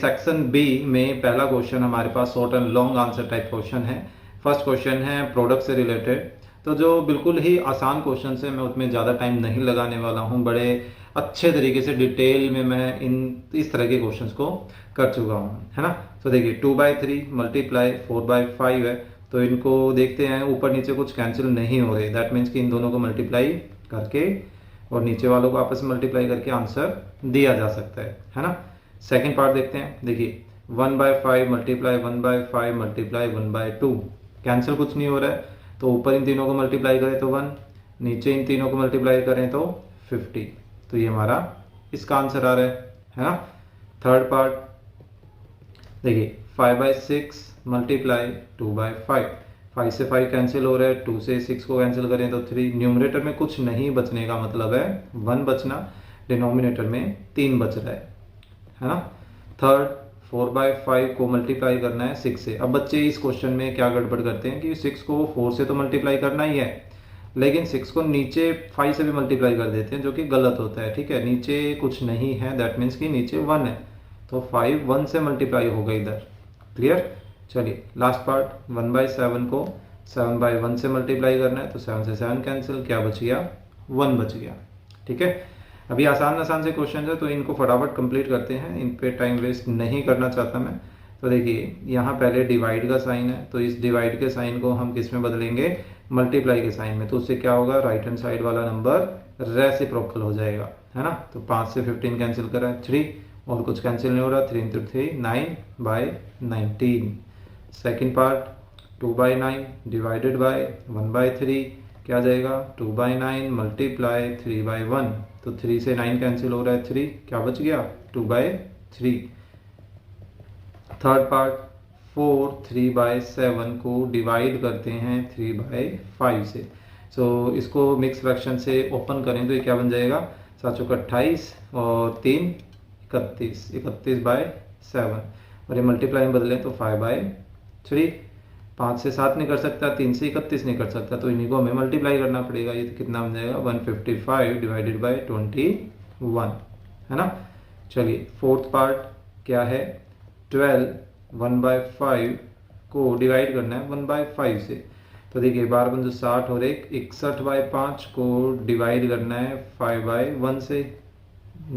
Section B में पहला question हमारे पास short and long answer type question है। फर्स्ट क्वेश्चन है प्रोडक्ट से रिलेटेड, तो जो बिल्कुल ही आसान क्वेश्चन है, मैं उसमें ज़्यादा टाइम नहीं लगाने वाला हूँ। बड़े अच्छे तरीके से डिटेल में मैं इस तरह के क्वेश्चंस को कर चुका हूँ, है ना। तो देखिए 2/3 मल्टीप्लाई 4/5 है, तो इनको देखते हैं। ऊपर नीचे कुछ कैंसिल नहीं हो रहे, दैट मीन्स कि इन दोनों को मल्टीप्लाई करके और नीचे वालों को आपस में मल्टीप्लाई करके आंसर दिया जा सकता है ना। सेकेंड पार्ट देखते हैं। देखिए 1/5 मल्टीप्लाई 1/5 मल्टीप्लाई 1/2, कैंसिल कुछ नहीं हो रहा है, तो ऊपर इन तीनों को मल्टीप्लाई करें तो 1, नीचे इन तीनों को मल्टीप्लाई करें तो 50, तो ये हमारा इसका आंसर आ रहा है ना। थर्ड पार्ट देखिए 5/6 मल्टीप्लाई 2/5, 5 से 5 कैंसिल हो रहा है, 2 से 6 को कैंसिल करें तो 3, न्यूमरेटर में कुछ नहीं बचने का मतलब है 1 बचना, डिनोमिनेटर में 3 बच रहा है ना। थर्ड 4/5 को मल्टीप्लाई करना है 6 से। अब बच्चे इस क्वेश्चन में क्या गड़बड़ करते हैं कि 6 को 4 से तो मल्टीप्लाई करना ही है, लेकिन 6 को नीचे 5 से भी मल्टीप्लाई कर देते हैं, जो कि गलत होता है। ठीक है, नीचे कुछ नहीं है, दैट मीन्स कि नीचे 1 है, तो 5 1 से मल्टीप्लाई होगा इधर। क्लियर। चलिए लास्ट पार्ट 1/7 को 7/1 से मल्टीप्लाई करना है, तो 7 से 7 कैंसिल, क्या बच गया 1 बच गया। ठीक है, अभी आसान से क्वेश्चन है, तो इनको फटाफट कंप्लीट करते हैं, इन पे टाइम वेस्ट नहीं करना चाहता मैं। तो देखिए यहाँ पहले डिवाइड का साइन है, तो इस डिवाइड के साइन को हम किस में बदलेंगे, मल्टीप्लाई के साइन में। तो उससे क्या होगा, राइट हैंड साइड वाला नंबर रेसिप्रोकल हो जाएगा, है ना। तो 5 से 15 कैंसिल करा है 3, और कुछ कैंसिल नहीं हो रहा, 3 × 3 9/19। सेकेंड पार्ट 2/9 डिवाइडेड बाय 1/3, क्या जाएगा 2/9 मल्टीप्लाई 3/1, तो 3 से 9 कैंसिल हो रहा है 3, क्या बच गया 2/3। थर्ड पार्ट 4 3/7 को डिवाइड करते हैं 3/5 से। सो इसको मिक्स फ्रैक्शन से ओपन करें तो ये क्या बन जाएगा, 7 चौका 28 और 3 31, 31/7, और ये मल्टीप्लाई में बदलें तो 5/3। 5 से 7 नहीं कर सकता, 3 से 31 नहीं कर सकता, तो इन्हीं को हमें मल्टीप्लाई करना पड़ेगा। ये तो कितना बन जाएगा 155 डिवाइडेड बाय 21, है ना। चलिए फोर्थ पार्ट क्या है, 12 1/5 को डिवाइड करना है 1/5 से। तो देखिए 12 × 60 और 1 61/5 को डिवाइड करना है 5/1 से,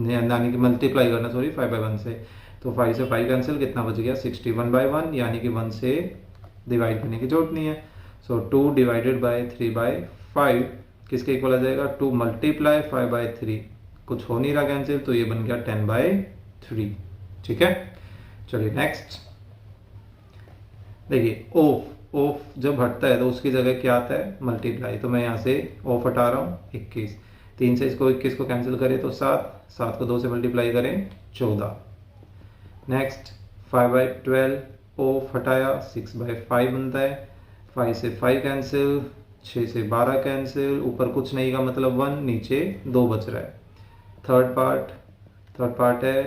यानी कि मल्टीप्लाई करना, सॉरी 5/1 से। तो 5 से 5 कैंसिल, कितना बच गया 61/1, यानी कि 1 से डिवाइड करने की जरूरत नहीं है। सो 2 डिवाइडेड बाय 3/5 किसके इक्वल आ जाएगा, 2 मल्टीप्लाई 5/3, कुछ हो नहीं रहा कैंसिल, तो ये बन गया 10/3। ठीक है, चलिए नेक्स्ट देखिए ऑफ जब हटता है तो उसकी जगह क्या आता है, मल्टीप्लाई। तो मैं यहाँ से ऑफ हटा रहा हूँ 21, 3 से इसको 21 को कैंसिल करें तो 7, 7 को 2 से मल्टीप्लाई करें 14। नेक्स्ट 5/12 ऑफ हटाया 6/5 बनता है, 5 से 5 कैंसिल, 6 से 12 कैंसिल, ऊपर कुछ नहीं का मतलब 1, नीचे 2 बच रहा है। थर्ड पार्ट है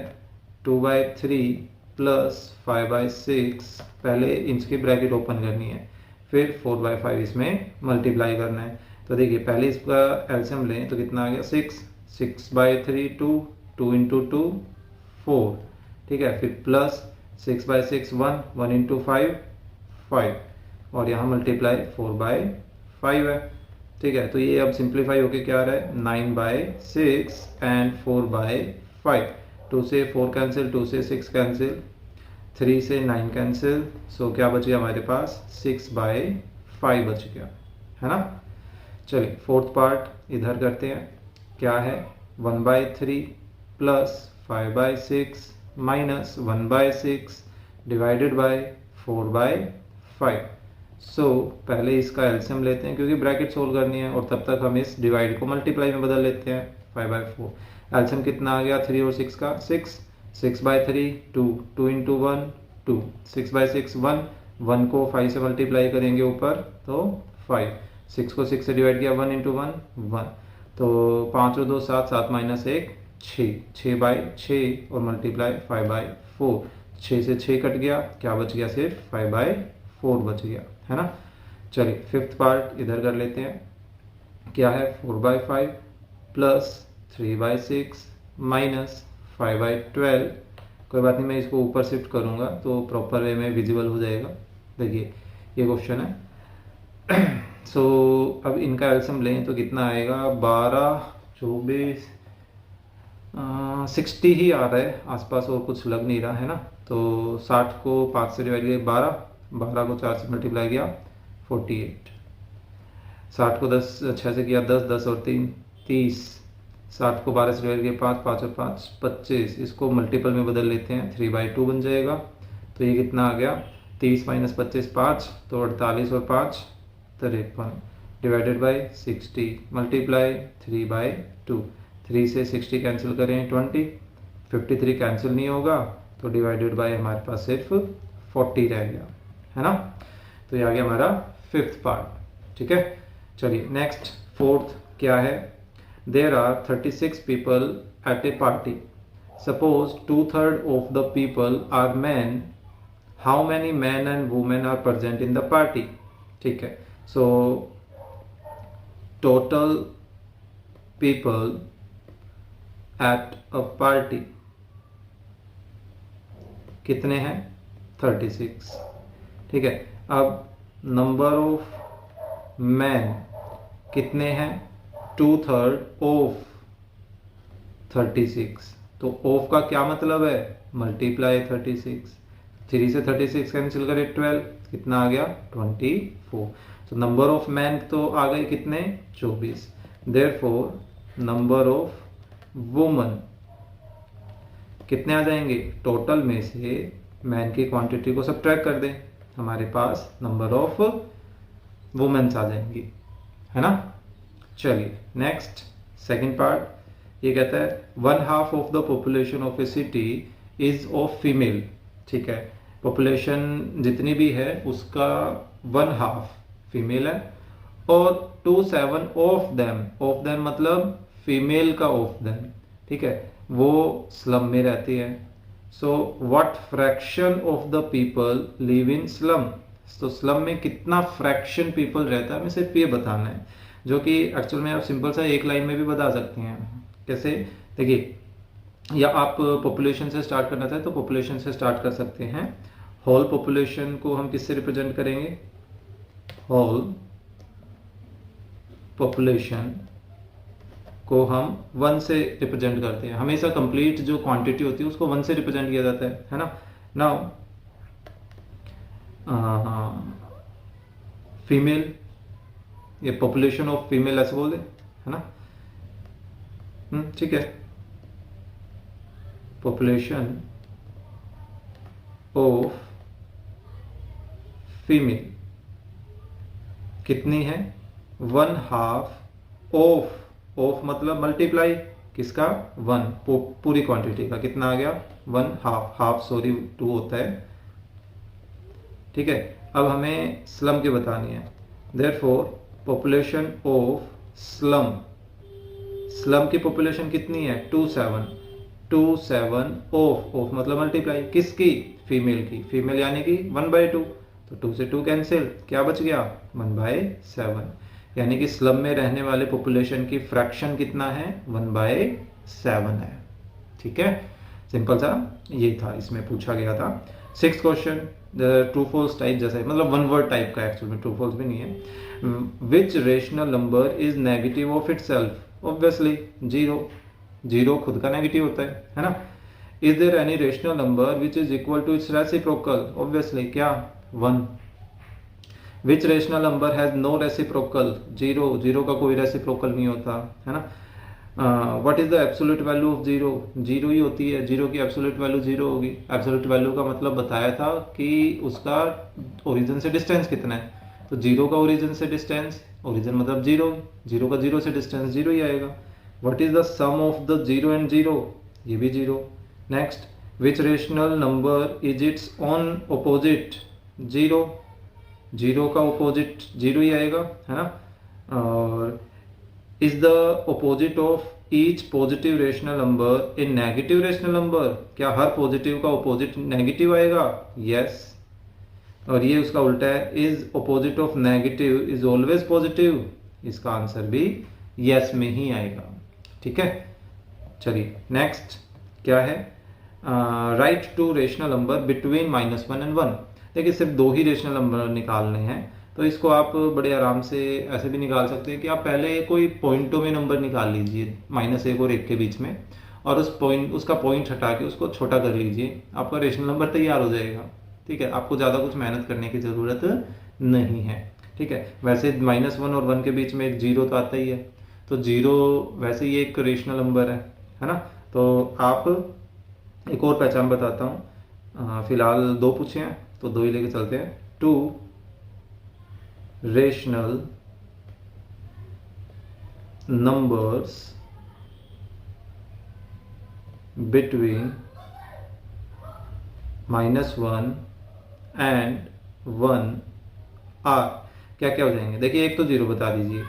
2/3 प्लस 5/6, पहले इसकी ब्रैकेट ओपन करनी है, फिर 4/5 इसमें मल्टीप्लाई करना है। तो देखिए पहले इसका एलसीएम लें तो कितना आ गया 6, 6/3 2, 2 × 2 4, ठीक है, फिर प्लस 6/6 1, 1 × 5 5, और यहाँ मल्टीप्लाई 4/5 है। ठीक है, तो ये अब सिंप्लीफाई होके क्या आ रहा है 9/6 एंड 4/5, 2 से 4 कैंसिल, 2 से 6 कैंसिल, 3 से 9 कैंसिल, सो क्या बच गया हमारे पास 6/5 बच गया, है ना। चलिए फोर्थ पार्ट इधर करते हैं, क्या है 1/3 प्लस 5/6 माइनस 1/6 डिवाइडेड बाय 4/5। सो पहले इसका एलसीएम लेते हैं क्योंकि ब्रैकेट सोल्व करनी है, और तब तक हम इस डिवाइड को मल्टीप्लाई में बदल लेते हैं 5/4। एलसीएम कितना आ गया 3 और 6 का 6, 6/3 2, 2 × 1 2, 6/6 1, 1 को 5 से मल्टीप्लाई करेंगे ऊपर तो 5, 6 को 6 से डिवाइड किया 1 × 1 1, तो 5 और 2 7, 7 - 1 6, 6/6 और मल्टीप्लाई 5/4, 6 से 6 कट गया, क्या बच गया सिर्फ 5/4 बच गया, है ना। चलिए फिफ्थ पार्ट इधर कर लेते हैं, क्या है 4/5 प्लस 3/6 माइनस 5/12 कोई बात नहीं, मैं इसको ऊपर शिफ्ट करूँगा तो प्रॉपर वे में विजिबल हो जाएगा। देखिए ये क्वेश्चन है। सो अब इनका एल्सियम लें तो कितना आएगा, 12, 24, 60 ही आ रहा है आसपास, और कुछ लग नहीं रहा है ना। तो 60 को 5 से डिवाइड किया 12, 12 को 4 से मल्टीप्लाई किया 48, 60 को 10 6 से किया 10, 10 और 3 30, 60 को 12 से डिवाइड किया 5, 5 और 5 25, इसको मल्टीपल में बदल लेते हैं 3/2 बन जाएगा। तो ये कितना आ गया, 30 - 25 5, तो 48 और 5 53 डिवाइडेड बाई 60 मल्टीप्लाई 3/2, 3 से 60 कैंसिल करें 20, 53 कैंसिल नहीं होगा तो डिवाइडेड बाय हमारे पास सिर्फ 40 रह गया, है ना। तो ये आ गया हमारा 5th पार्ट। ठीक है, चलिए नेक्स्ट 4th क्या है। There are 36 people at a party, suppose 2/3 of the people are man, how many man and women are present in the party. ठीक है, so total people at a party कितने हैं, 36। ठीक है, अब नंबर ऑफ मैन कितने हैं, 2/3 of 36। तो ऑफ का क्या मतलब है, मल्टीप्लाई 36, 3 से 36 कैंसिल करें 12, कितना आ गया 24। तो नंबर ऑफ मैन तो आ गए कितने, 24। देयरफॉर नंबर ऑफ वुमन कितने आ जाएंगे, टोटल में से मैन की क्वांटिटी को सब्ट्रैक्ट कर दें, हमारे पास नंबर ऑफ वुमेन्स आ जाएंगी, है ना। चलिए नेक्स्ट सेकंड पार्ट, ये कहता है 1/2 of the population of A city is of female. ठीक है, पॉपुलेशन जितनी भी है उसका 1/2 फीमेल है, और 2/7 ऑफ देम मतलब फीमेल का ऑफ देम, ठीक है, वो स्लम में रहती है। So what fraction of the people live in slum. तो स्लम में कितना फ्रैक्शन पीपल रहता है, हमें सिर्फ ये बताना है, जो कि एक्चुअल में आप सिंपल सा एक लाइन में भी बता सकते हैं। कैसे, देखिए, या आप पॉपुलेशन से स्टार्ट करना चाहे तो पॉपुलेशन से स्टार्ट कर सकते हैं। होल पॉपुलेशन को हम किससे रिप्रेजेंट करेंगे, होल पॉपुलेशन को हम 1 से रिप्रेजेंट करते हैं। हमेशा कंप्लीट जो क्वांटिटी होती है उसको 1 से रिप्रेजेंट किया जाता है ना। नाउ फीमेल, ये पॉपुलेशन ऑफ फीमेल ऐसे बोल दे, है ना। ठीक है, पॉपुलेशन ऑफ फीमेल कितनी है, 1/2 ऑफ मतलब मल्टीप्लाई किसका, 1 पूरी क्वांटिटी का, कितना आ गया 1/2, हाफ सॉरी 2 होता है। ठीक है, अब हमें स्लम की बतानी है। Therefore population of slum, slum की पॉपुलेशन कितनी है, 2/7 ऑफ मतलब मल्टीप्लाई किसकी, फीमेल की, फीमेल यानी कि 1/2, तो 2 से 2 कैंसिल, क्या बच गया 1/7, यानी कि स्लम में रहने वाले पॉपुलेशन की फ्रैक्शन कितना है, 1/7 है। ठीक है, सिंपल सा ये था, इसमें पूछा गया था। 6th question, true false type जैसा है, मतलब 1 वर्ड टाइप का, एक्चुअल में ट्रू फॉल्स भी नहीं है। Which rational number is negative of itself, obviously 0 खुद का नेगेटिव होता है ना। Is there any rational number which is equal to its reciprocal, obviously क्या 1। Which rational number has no reciprocal, 0 का कोई रेसिप्रोकल नहीं होता, है ना। What is the absolute value of 0 ही होती है, 0 की एब्सोल्यूट वैल्यू 0 होगी। एब्सोल्यूट वैल्यू का मतलब बताया था कि उसका ओरिजिन से डिस्टेंस कितना है, तो 0 का ओरिजिन से डिस्टेंस, ओरिजिन मतलब 0 का 0 से डिस्टेंस 0 ही आएगा। What is the sum of the 0 and 0, ये भी 0। Next, which rational number is its own opposite, 0 का अपोजिट 0 ही आएगा, है ना। और is the opposite of each positive rational number a negative rational number, क्या हर पॉजिटिव का अपोजिट नेगेटिव आएगा, यस। और ये उसका उल्टा है, is opposite of negative is always positive, इसका आंसर भी यस में ही आएगा। ठीक है, चलिए नेक्स्ट क्या है, write two rational number between -1 and 1। देखिए सिर्फ दो ही रेशनल नंबर निकालने हैं, तो इसको आप बड़े आराम से ऐसे भी निकाल सकते हैं कि आप पहले कोई पॉइंटों में नंबर निकाल लीजिए -1 और 1 के बीच में, और उसका पॉइंट हटा के उसको छोटा कर लीजिए, आपका रेशनल नंबर तैयार हो जाएगा। ठीक है, आपको ज़्यादा कुछ मेहनत करने की ज़रूरत नहीं है। ठीक है, वैसे -1 और 1 के बीच में एक जीरो तो आता ही है, तो जीरो वैसे ही एक रेशनल नंबर है ना। तो आप एक और पहचान बताता हूँ, फिलहाल दो पूछे हैं तो दो ही लेके चलते हैं। 2 rational numbers between -1 and 1 are, क्या क्या हो जाएंगे। देखिए एक तो जीरो बता दीजिए,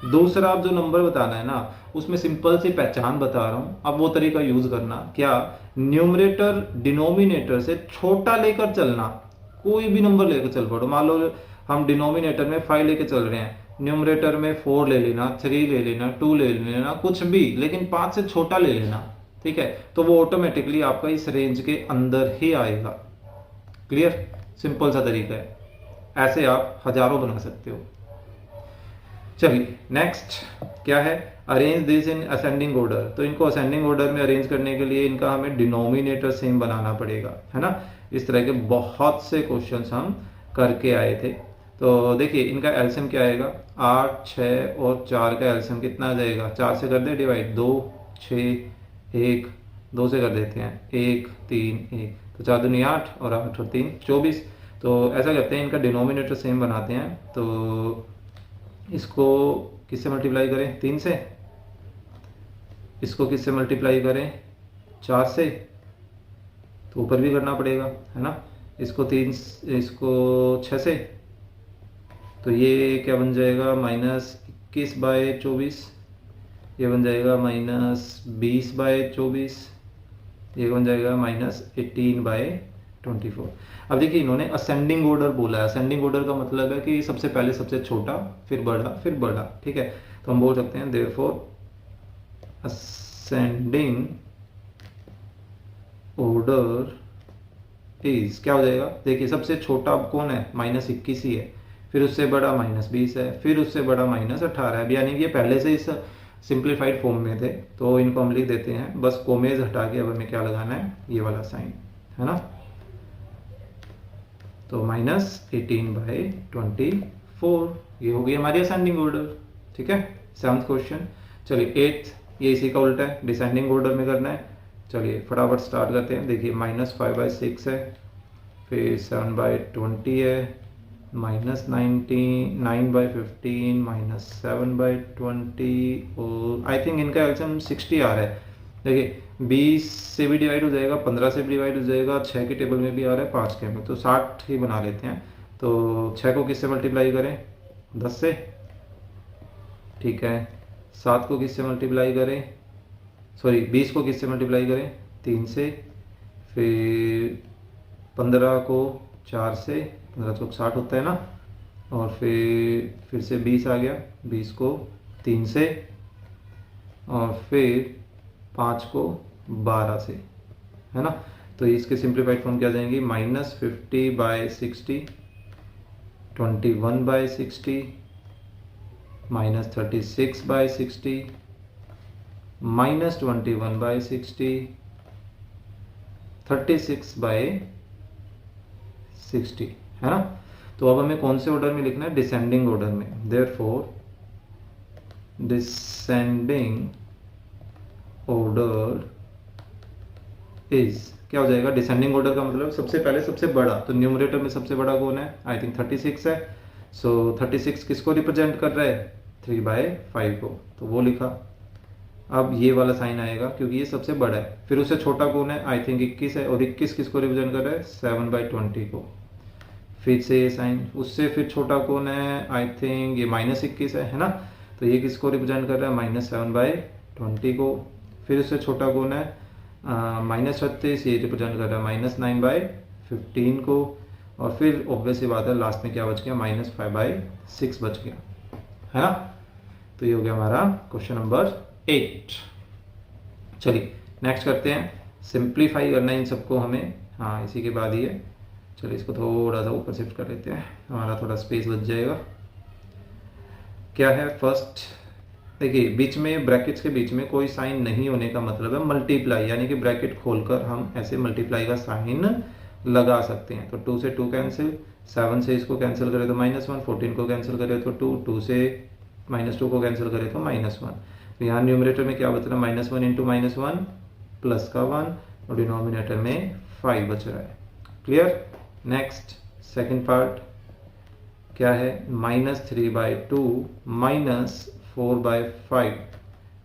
दूसरा आप जो नंबर बताना है ना उसमें सिंपल सी पहचान बता रहा हूं, अब वो तरीका यूज करना, क्या न्यूमरेटर डिनोमिनेटर से छोटा लेकर चलना। कोई भी नंबर लेकर चल पड़ो, मान लो हम डिनोमिनेटर में 5 लेकर चल रहे हैं, न्यूमरेटर में 4 ले लेना, 3 ले लेना, 2 ले लेना, कुछ भी, लेकिन 5 से छोटा ले लेना। ठीक है, तो वो ऑटोमेटिकली आपका इस रेंज के अंदर ही आएगा। क्लियर, सिंपल सा तरीका है, ऐसे आप हजारों बना सकते हो। चलिए नेक्स्ट क्या है, arrange this in ascending order. तो इनको असेंडिंग ऑर्डर में अरेंज करने के लिए इनका हमें डिनोमिनेटर सेम बनाना पड़ेगा, है ना। इस तरह के बहुत से क्वेश्चंस हम करके आए थे। तो देखिए इनका एलसीएम क्या आएगा, 8, 6 और 4 का एलसीएम कितना आ जाएगा, 4 से कर दे डिवाइड, 2, 6, 1, 2 से कर देते हैं, 1, 3, 1, तो 4 दूनी 8 और 8 और 3 24। तो ऐसा करते हैं, इनका डिनोमिनेटर सेम बनाते हैं। तो इसको किससे मल्टीप्लाई करें, 3 से, इसको किससे मल्टीप्लाई करें, 4 से, तो ऊपर भी करना पड़ेगा, है ना। इसको 6 से, तो ये क्या बन जाएगा, -21/24, ये बन जाएगा -20/24, ये बन जाएगा -18/24। अब देखिए इन्होंने असेंडिंग ऑर्डर बोला है, असेंडिंग ऑर्डर का मतलब है कि सबसे पहले सबसे छोटा, फिर बड़ा, फिर बड़ा। ठीक है, तो हम बोल सकते हैं देयरफॉर असेंडिंग ऑर्डर इज, क्या हो जाएगा, देखिए सबसे छोटा कौन है, -21 ही है, फिर उससे बड़ा -20 है, फिर उससे बड़ा -18 है। यानी कि ये पहले से इस सिंप्लीफाइड फॉर्म में थे, तो इनको हम लिख देते हैं, बस कोमेज हटा के अब हमें क्या लगाना है, ये वाला साइन, है ना। तो -18/24, ये हो गई हमारी असेंडिंग ऑर्डर। ठीक है, 7th क्वेश्चन। चलिए 8th, ये इसी का उल्टा है, डिसेंडिंग ऑर्डर में करना है। चलिए फटाफट स्टार्ट करते हैं। देखिए -5/6 है, फिर 7/20 है, -9/15, -7/20, और आई थिंक इनका एल्सियम 60 आ रहा है। देखिए 20 से भी डिवाइड हो जाएगा, 15 से भी डिवाइड हो जाएगा, 6 के टेबल में भी आ रहा है, 5 के में, तो 60 ही बना लेते हैं। तो 6 को किससे मल्टीप्लाई करें, 10 से। ठीक है, 7 को किससे मल्टीप्लाई करें, सॉरी 20 को किससे मल्टीप्लाई करें, 3 से। फिर 15 को 4 से, 15 चौक 60 होता है ना, और फिर से 20 आ गया, 20 को 3 से, और फिर 5 को 12 से, है ना। तो इसके सिंप्लीफाइड फॉर्म क्या जाएंगी, -50/60, 21/60, -36/60, -21/60, 36/60, है ना। तो अब हमें कौन से ऑर्डर में लिखना है, डिसेंडिंग ऑर्डर में। देयरफॉर डिसेंडिंग ऑर्डर इज, क्या हो जाएगा, डिसेंडिंग ऑर्डर का मतलब सबसे पहले सबसे बड़ा, तो न्यूमरेटर में सबसे बड़ा कौन है, आई थिंक 36 है। सो 36 किसको रिप्रेजेंट कर रहा है, 3/5 को, तो वो लिखा। अब ये वाला साइन आएगा क्योंकि ये सबसे बड़ा है। फिर उससे छोटा कौन है, आई थिंक 21 है, और 21 किसको रिप्रेजेंट कर रहा है, 7/20 को। फिर से ये साइन, उससे फिर छोटा कौन है, आई थिंक ये -21 है ना, तो ये किसको रिप्रेजेंट कर रहा है, -7/20 को। फिर उससे छोटा कौन है, -36, ये रिप्रेजेंट कर रहा है -9/15 को। और फिर ऑब्वियस सी बात है, लास्ट में क्या बच गया, -5/6 बच गया, है ना। तो ये हो गया हमारा क्वेश्चन नंबर 8। चलिए नेक्स्ट करते हैं सिंप्लीफाई करना है इन सबको हमें, हाँ इसी के बाद ही है। चलिए इसको थोड़ा सा ऊपर शिफ्ट कर लेते हैं, हमारा थोड़ा स्पेस बच जाएगा। क्या है फर्स्ट, देखिए बीच में ब्रैकेट्स के बीच में कोई साइन नहीं होने का मतलब है मल्टीप्लाई, यानी कि ब्रैकेट खोलकर हम ऐसे मल्टीप्लाई का साइन लगा सकते हैं। तो 2 से 2 कैंसिल, 7 से इसको कैंसिल करें तो -1, 14 को कैंसिल करें तो 2, 2 से -2 को कैंसिल करें तो -1। तो यहाँ न्यूमरेटर में क्या बच रहा है, -1 इंटू -1 प्लस का 1, और डिनोमिनेटर में 5 बच रहा है। क्लियर। नेक्स्ट सेकंड पार्ट क्या है, -3/2 -4/5,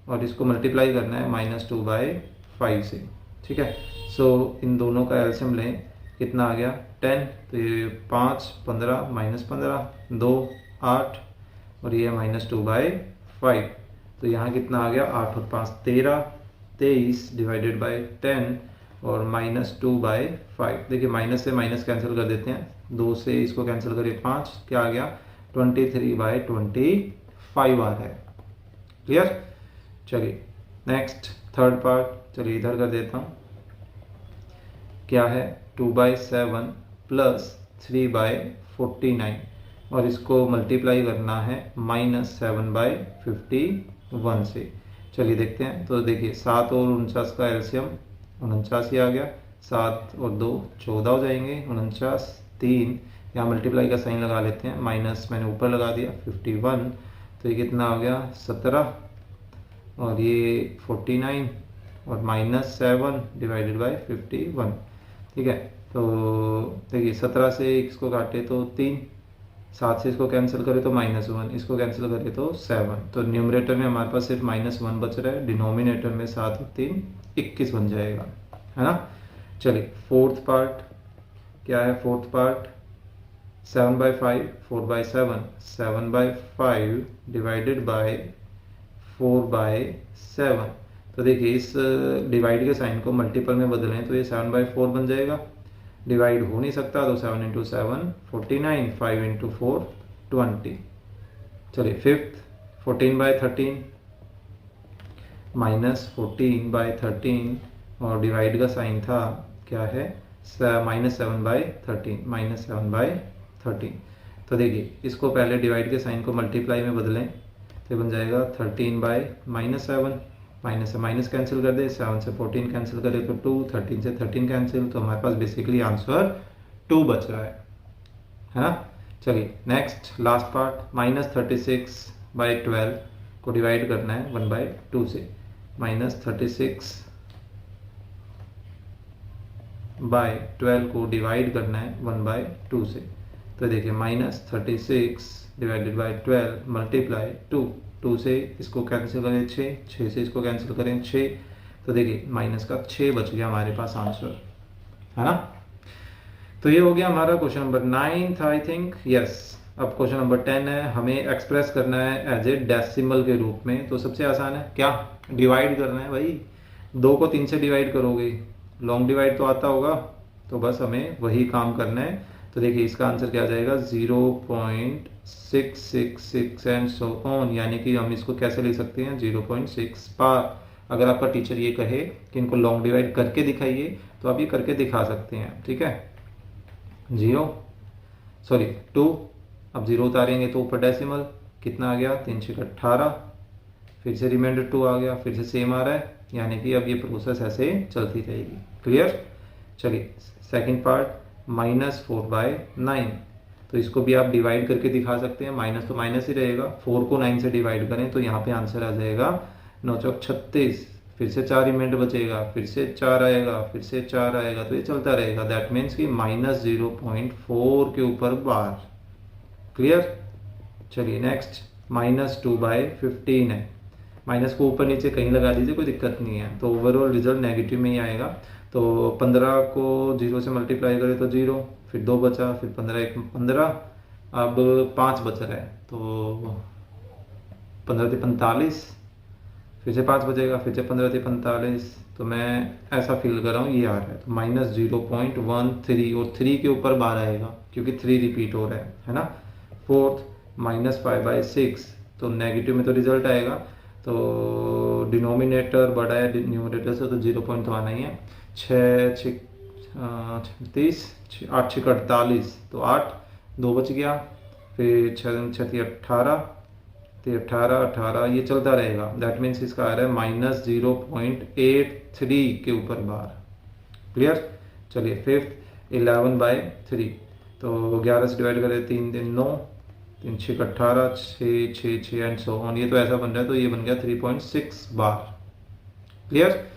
और इसको मल्टीप्लाई करना है -2/5 से। ठीक है, सो इन दोनों का एलसीएम लें, कितना आ गया 10, तो ये 5, 15 -15 2 8, और ये -2/5, तो यहाँ कितना आ गया 8 और 5 13, 23 डिवाइडेड बाय 10 और -2/5। देखिए माइनस से माइनस कैंसिल कर देते हैं, 2 से इसको कैंसिल करिए 5, क्या आ गया 23/25 आ रहा है। क्लियर। चलिए नेक्स्ट थर्ड पार्ट, चलिए इधर कर देता हूँ। क्या है 2/7 प्लस 3/49, और इसको मल्टीप्लाई करना है -7/51 से। चलिए देखते हैं। तो देखिए 7 और 49 का एलसीएम 49 ही आ गया, 7 और 2 14 हो जाएंगे, 49 3, यहाँ मल्टीप्लाई का साइन लगा लेते हैं, माइनस मैंने ऊपर लगा दिया 51, तो ये कितना आ गया 17, और ये 49 और -7 डिवाइडेड बाय 51। ठीक है, तो देखिए 17 से इसको काटे तो 3, 7 से इसको कैंसिल करें तो -1, इसको कैंसिल करें तो 7, तो न्यूमरेटर में हमारे पास सिर्फ -1 बच रहा है, डिनोमिनेटर में 7 और 3 21 बन जाएगा, है ना। चलिए फोर्थ पार्ट क्या है, फोर्थ पार्ट 7/5 4/7, 7/5 डिवाइडेड बाय 4/7। तो देखिए इस डिवाइड के साइन को मल्टीपल में बदलें तो ये 7/4 बन जाएगा, डिवाइड हो नहीं सकता तो 7 × 7 49, 5 × 4 20। चलिए फिफ्थ 14/13 -14/13, और डिवाइड का साइन था क्या है -7/13 -7/13। तो देखिए इसको पहले डिवाइड के साइन को मल्टीप्लाई में बदलें तो बन जाएगा 13/-7, माइनस से माइनस कैंसिल कर दे, 7 से 14 कैंसिल करे तो 2, 13 से 13 कैंसिल, तो हमारे पास बेसिकली आंसर 2 बच रहा है ना। चलिए नेक्स्ट लास्ट पार्ट, -36/12 को डिवाइड करना है 1/2 से, -36/12 को डिवाइड करना है 1/2 से। तो देखिए -36 डिवाइडेड बाय 12 मल्टीप्लाई 2, 2 से इसको कैंसिल करें 6, 6 से इसको कैंसिल करें 6, तो देखिए माइनस का 6 बच गया हमारे पास आंसर, है ना। तो ये हो गया हमारा question number 9 I think, yes. अब क्वेश्चन नंबर 10 है, हमें एक्सप्रेस करना है एज ए डेसिमल के रूप में। तो सबसे आसान है क्या, डिवाइड करना है भाई, 2 को 3 से डिवाइड करोगे, लॉन्ग डिवाइड तो आता होगा, तो बस हमें वही काम करना है। तो देखिए इसका आंसर क्या आ जाएगा 0.666 एंड सो ऑन, यानी कि हम इसको कैसे लिख सकते हैं 0.6 पार। अगर आपका टीचर ये कहे कि इनको लॉन्ग डिवाइड करके दिखाइए तो आप ये करके दिखा सकते हैं, ठीक है। 2, अब 0 उतारेंगे तो ऊपर डेसिमल कितना आ गया 3 × 18, फिर से रिमाइंडर 2 आ गया, फिर से सेम आ रहा है, यानी कि अब ये प्रोसेस ऐसे चलती रहेगी। क्लियर। चलिए सेकंड पार्ट -4/9, तो इसको भी आप डिवाइड करके दिखा सकते हैं, माइनस तो माइनस ही रहेगा, 4 को 9 से डिवाइड करें तो यहाँ पे आंसर आ जाएगा 9 × 36, फिर से 4 रिमाइंडर बचेगा, फिर से 4 आएगा, फिर से 4 आएगा, तो ये चलता रहेगा। दैट मीन्स कि -0.4 के ऊपर बार। क्लियर। चलिए नेक्स्ट -2/15 है, माइनस को ऊपर नीचे कहीं लगा दीजिए, कोई दिक्कत नहीं है, तो ओवरऑल रिजल्ट नेगेटिव में ही आएगा। तो 15 को 0 से मल्टीप्लाई करें तो 0, फिर 2 बचा, फिर 15 × 1 15, अब 5 बच रहा है, तो 15 × 45, फिर से 5 बचेगा, फिर से 15 × 45, तो मैं ऐसा फील कर रहा हूँ ये आ रहा है, तो -0.13, और 3 के ऊपर बार आएगा क्योंकि 3 रिपीट हो रहा है ना। फोर्थ -5/6, तो नेगेटिव में तो रिजल्ट आएगा, तो डिनोमिनेटर बड़ा है न्यूमरेटर से, तो 0 पॉइंट तो आना ही है। छः छिक 36, 8 छिक 48, तो 8, 2 बच गया, फिर 6 छती 18, तो 18 18 ये चलता रहेगा। दैट मीन्स इसका आ रहा है -0.83 के ऊपर बार। क्लियर। चलिए फिफ्थ 11/3, तो 11 से डिवाइड करें, 3 3 9, 3 6 18, 6 6 6 एंड सो ऑन। ये तो ऐसा बन रहा है, तो ये बन गया 3.6 बार। क्लियर।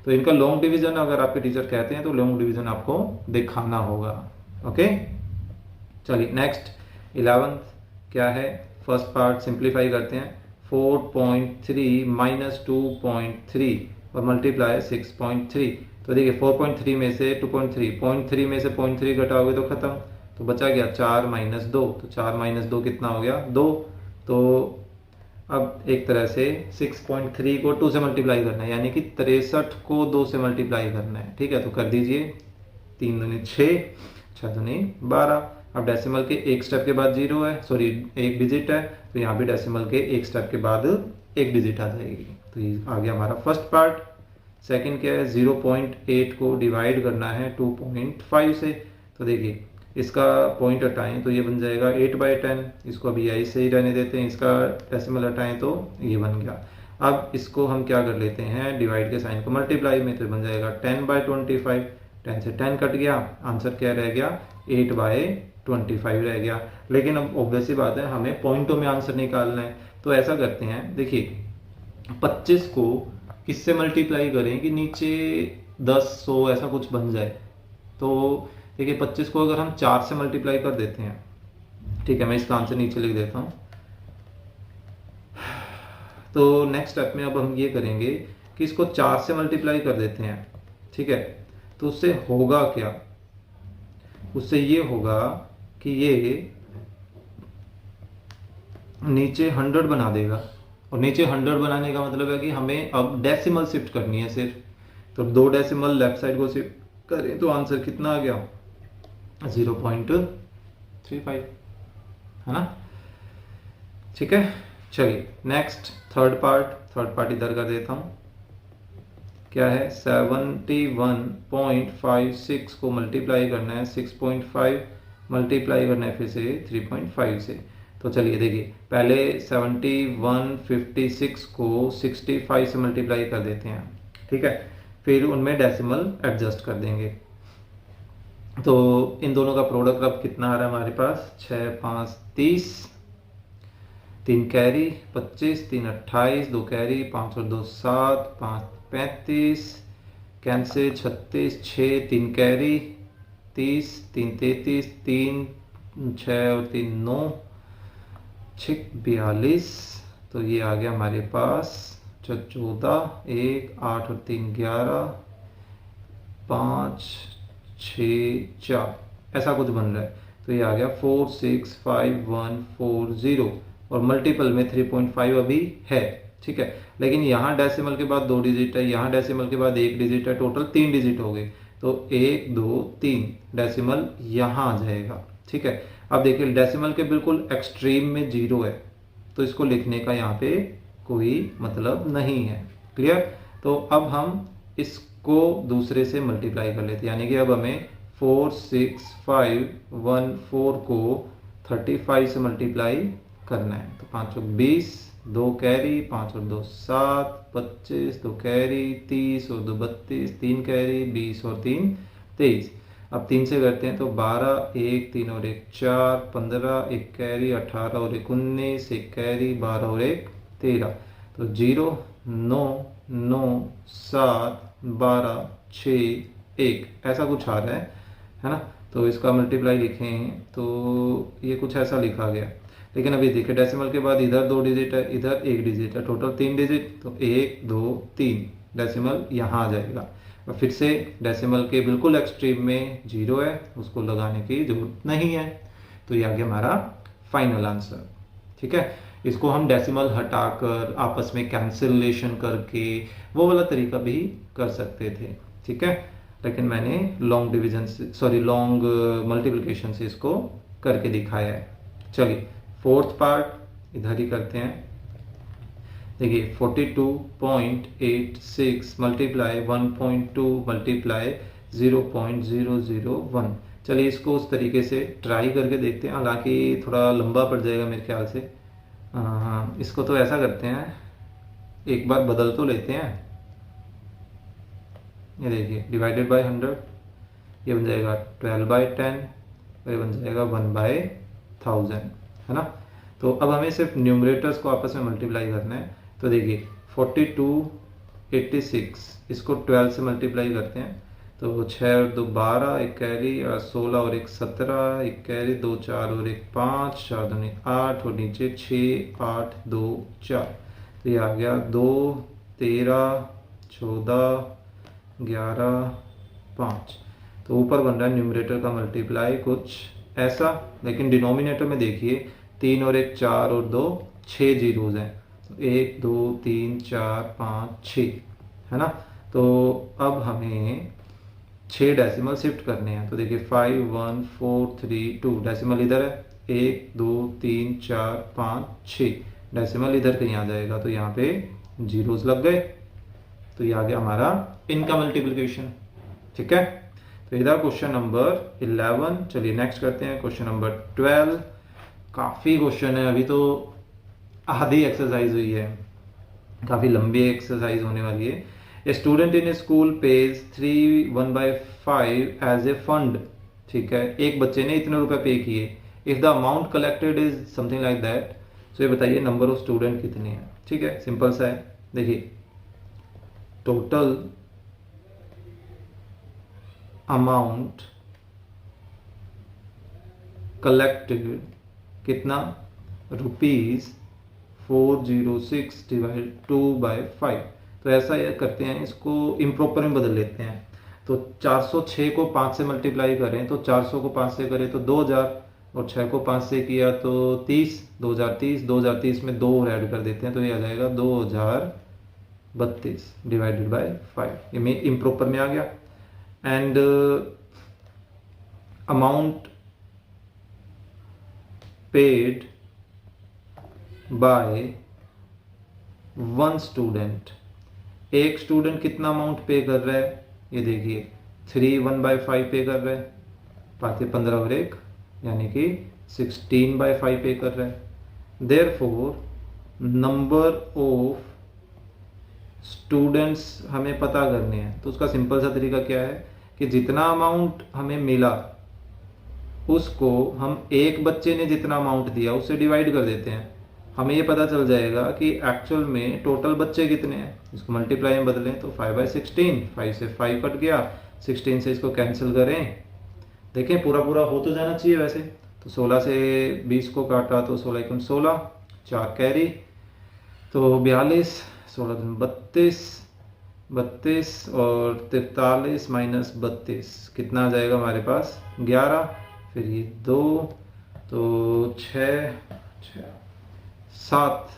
तो इनका लॉन्ग डिवीजन अगर आपके टीचर कहते हैं तो लॉन्ग डिवीजन आपको दिखाना होगा। ओके। चलिए नेक्स्ट 11th क्या है, फर्स्ट पार्ट सिंप्लीफाई करते हैं। 4.3 - 2.3 और मल्टीप्लाई 6.3। तो देखिए 4.3 में से 2.3, 0.3 में से 0.3 घटाओगे तो खत्म, तो बचा गया 4 - 2, तो 4 - 2 कितना हो गया, 2। तो अब एक तरह से 6.3 को 2 से मल्टीप्लाई करना है, यानी कि 63 को 2 से मल्टीप्लाई करना है। ठीक है, तो कर दीजिए, 3 दूनी 6, 6 दूनी 12। अब डेसिमल के एक स्टेप के बाद 0 है, सॉरी एक डिजिट है, तो यहाँ भी डेसिमल के एक स्टेप के बाद एक डिजिट आ जाएगी। तो ये आ गया हमारा फर्स्ट पार्ट। सेकंड क्या है, 0.8 को डिवाइड करना है 2.5 से। तो देखिए इसका पॉइंट हटाएं तो ये बन जाएगा 8/10, इसको अभी ऐसे ही रहने देते हैं, इसका डेसिमल हटाएं तो ये बन गया। अब इसको हम क्या कर लेते हैं, डिवाइड के साइन को मल्टीप्लाई में, तो बन जाएगा 10/25। 10 से 10 कट गया, आंसर क्या रह गया, 8/25 रह गया। लेकिन अब ऑब्वियस सी बात है, हमें पॉइंटों में आंसर निकालना है, तो ऐसा करते हैं, देखिए 25 को किससे मल्टीप्लाई करें कि नीचे 10 100 ऐसा कुछ बन जाए। तो देखिए 25 को अगर हम 4 से मल्टीप्लाई कर देते हैं, ठीक है, मैं इसका आंसर नीचे लिख देता हूं। तो नेक्स्ट स्टेप में अब हम ये करेंगे कि इसको 4 से मल्टीप्लाई कर देते हैं। ठीक है, तो उससे होगा क्या, उससे ये होगा कि ये नीचे 100 बना देगा, और नीचे 100 बनाने का मतलब है कि हमें अब डेसिमल शिफ्ट करनी है सिर्फ। तो 2 डेसिमल लेफ्ट साइड को शिफ्ट करें तो आंसर कितना आ गया, 0.35, है ना। ठीक है, चलिए नेक्स्ट थर्ड पार्ट इधर कर देता हूं। क्या है, 71.56 को मल्टीप्लाई करना है 6.5, मल्टीप्लाई करना है फिर से 3.5 से। तो चलिए देखिए, पहले 7156 को 65 से मल्टीप्लाई कर देते हैं। ठीक है, फिर उनमें डेसिमल एडजस्ट कर देंगे। तो इन दोनों का प्रोडक्ट अब कितना आ रहा है हमारे पास, 6 5 30, 3 कैरी 25, 3 28, 2 कैरी 5 और 2 7, 5 35, कैंसिल 36, 6 3 कैरी 30, 3 33, 3 6 और 3 9, 6 42। तो ये आ गया हमारे पास 14, 1 8 और 3 11, 5 6 4 ऐसा कुछ बन रहा है। तो ये आ गया 465 140, और मल्टीपल में 3.5 अभी है। ठीक है, लेकिन यहाँ डेसिमल के बाद 2 डिजिट है, यहाँ डेसिमल के बाद 1 डिजिट है, टोटल 3 डिजिट हो गए। तो 1 2 3 डेसिमल यहाँ आ जाएगा। ठीक है, अब देखिए डेसिमल के बिल्कुल एक्सट्रीम में 0 है, तो इसको लिखने का यहाँ पे कोई मतलब नहीं है। क्लियर। तो अब हम इसको दूसरे से मल्टीप्लाई कर लेते हैं, यानी कि अब हमें 46514 को 35 से मल्टीप्लाई करना है। तो 5 और 20, 2 कैरी 5 और 2 7, 25, 2 कैरी 30 और 2 32, 3 कैरी 20 और 3 23। अब 3 से करते हैं तो 12, 1 3 और 1 4, 15, 1 कैरी 18 और 1 19, 1 कैरी 12 और 1 13। तो 0 9 9 7 12 6 1 ऐसा कुछ आ रहा है ना। तो इसका मल्टीप्लाई लिखें तो ये कुछ ऐसा लिखा गया। लेकिन अभी देखिए डेसिमल के बाद इधर 2 डिजिट है, इधर 1 डिजिट है, टोटल 3 डिजिट। तो 1 2 3 डेसिमल यहाँ आ जाएगा। और फिर से डेसिमल के बिल्कुल एक्सट्रीम में 0 है, उसको लगाने की जरूरत नहीं है। तो ये आ गया हमारा फाइनल आंसर। ठीक है, इसको हम डेसिमल हटाकर आपस में कैंसिलेशन करके वो वाला तरीका भी कर सकते थे। ठीक है, लेकिन मैंने लॉन्ग डिवीजन से लॉन्ग मल्टीप्लिकेशन से इसको करके दिखाया है। चलिए फोर्थ पार्ट इधर ही करते हैं। देखिए 42.86 मल्टीप्लाई 1.2 मल्टीप्लाई 0.001। चलिए इसको उस तरीके से ट्राई करके देखते हैं, हालांकि थोड़ा लंबा पड़ जाएगा मेरे ख्याल से। हाँ, इसको तो ऐसा करते हैं, एक बार बदल तो लेते हैं। ये देखिए डिवाइडेड बाय 100, ये बन जाएगा 12/10, और ये बन जाएगा 1/1000, है ना। तो अब हमें सिर्फ न्यूमरेटर्स को आपस में मल्टीप्लाई करना है। तो देखिए 4286 इसको 12 से मल्टीप्लाई करते हैं, तो 6 और 2 12, एक कैरी, और 16 और एक 17, एक कैरी, 2 4 और एक 5, 4 2 8, और नीचे 6 8 2 4। तो ये आ गया 2 13 14 11 5। तो ऊपर बन रहा है न्यूमरेटर का मल्टीप्लाई कुछ ऐसा, लेकिन डिनोमिनेटर में देखिए 3 और एक 4 और 2 6 जीरोज हैं, तो 1 2 3 4 5 6, है ना। तो अब हमें 6 डेसिमल शिफ्ट करने हैं। तो देखिए 5 1 4 3 2, डेसिमल इधर है, 1 2 3 4 5 6, डेसिमल इधर कहीं आ जाएगा, तो यहाँ पे जीरोज लग गए। तो ये आ गया हमारा इनका मल्टीप्लिकेशन, ठीक है। तो इधर क्वेश्चन नंबर 11। चलिए नेक्स्ट करते हैं क्वेश्चन नंबर 12। काफ़ी क्वेश्चन है, अभी तो आधी एक्सरसाइज हुई है, काफ़ी लंबी एक्सरसाइज होने वाली है। A student in school pays 3/1/5 as a fund, ठीक है, एक बच्चे ने इतने रुपए पे किए। If the amount collected is something like that, तो ये बताइए नंबर ऑफ स्टूडेंट कितने हैं। ठीक है, सिंपल सा है। देखिए टोटल अमाउंट कलेक्टेड कितना, ₹406 डिवाइड 2/5। तो ऐसा ये करते हैं, इसको इम्प्रॉपर में बदल लेते हैं। तो 406 को 5 से मल्टीप्लाई करें तो 400 को 5 से करें तो 2000, और 6 को 5 से किया तो 30, 2030 में 2 और ऐड कर देते हैं, तो ये आ जाएगा 2032 डिवाइडेड बाय 5। ये में इम्प्रॉपर में आ गया। And amount paid by one student, एक स्टूडेंट कितना अमाउंट पे कर रहा है, ये देखिए 3 1/5 पे कर रहा है, पाते 15 और 1 यानी कि 16/5 पे कर रहा है। देयरफॉर नंबर ऑफ स्टूडेंट्स हमें पता करने हैं, तो उसका सिंपल सा तरीका क्या है कि जितना अमाउंट हमें मिला उसको हम एक बच्चे ने जितना अमाउंट दिया उससे डिवाइड कर देते हैं। हमें ये पता चल जाएगा कि एक्चुअल में टोटल बच्चे कितने हैं। इसको मल्टीप्लाई में बदलें तो 5/16, 5 से 5 कट गया, 16 से इसको कैंसिल करें, देखें पूरा पूरा हो तो जाना चाहिए वैसे। तो 16 से 20 को काटा तो 16 एकम 16, 4 कैरी, तो 42, 16 दूनी 32, 32 और 43 माइनस 32 कितना आ जाएगा हमारे पास 11, फिर ये 2, तो 6 7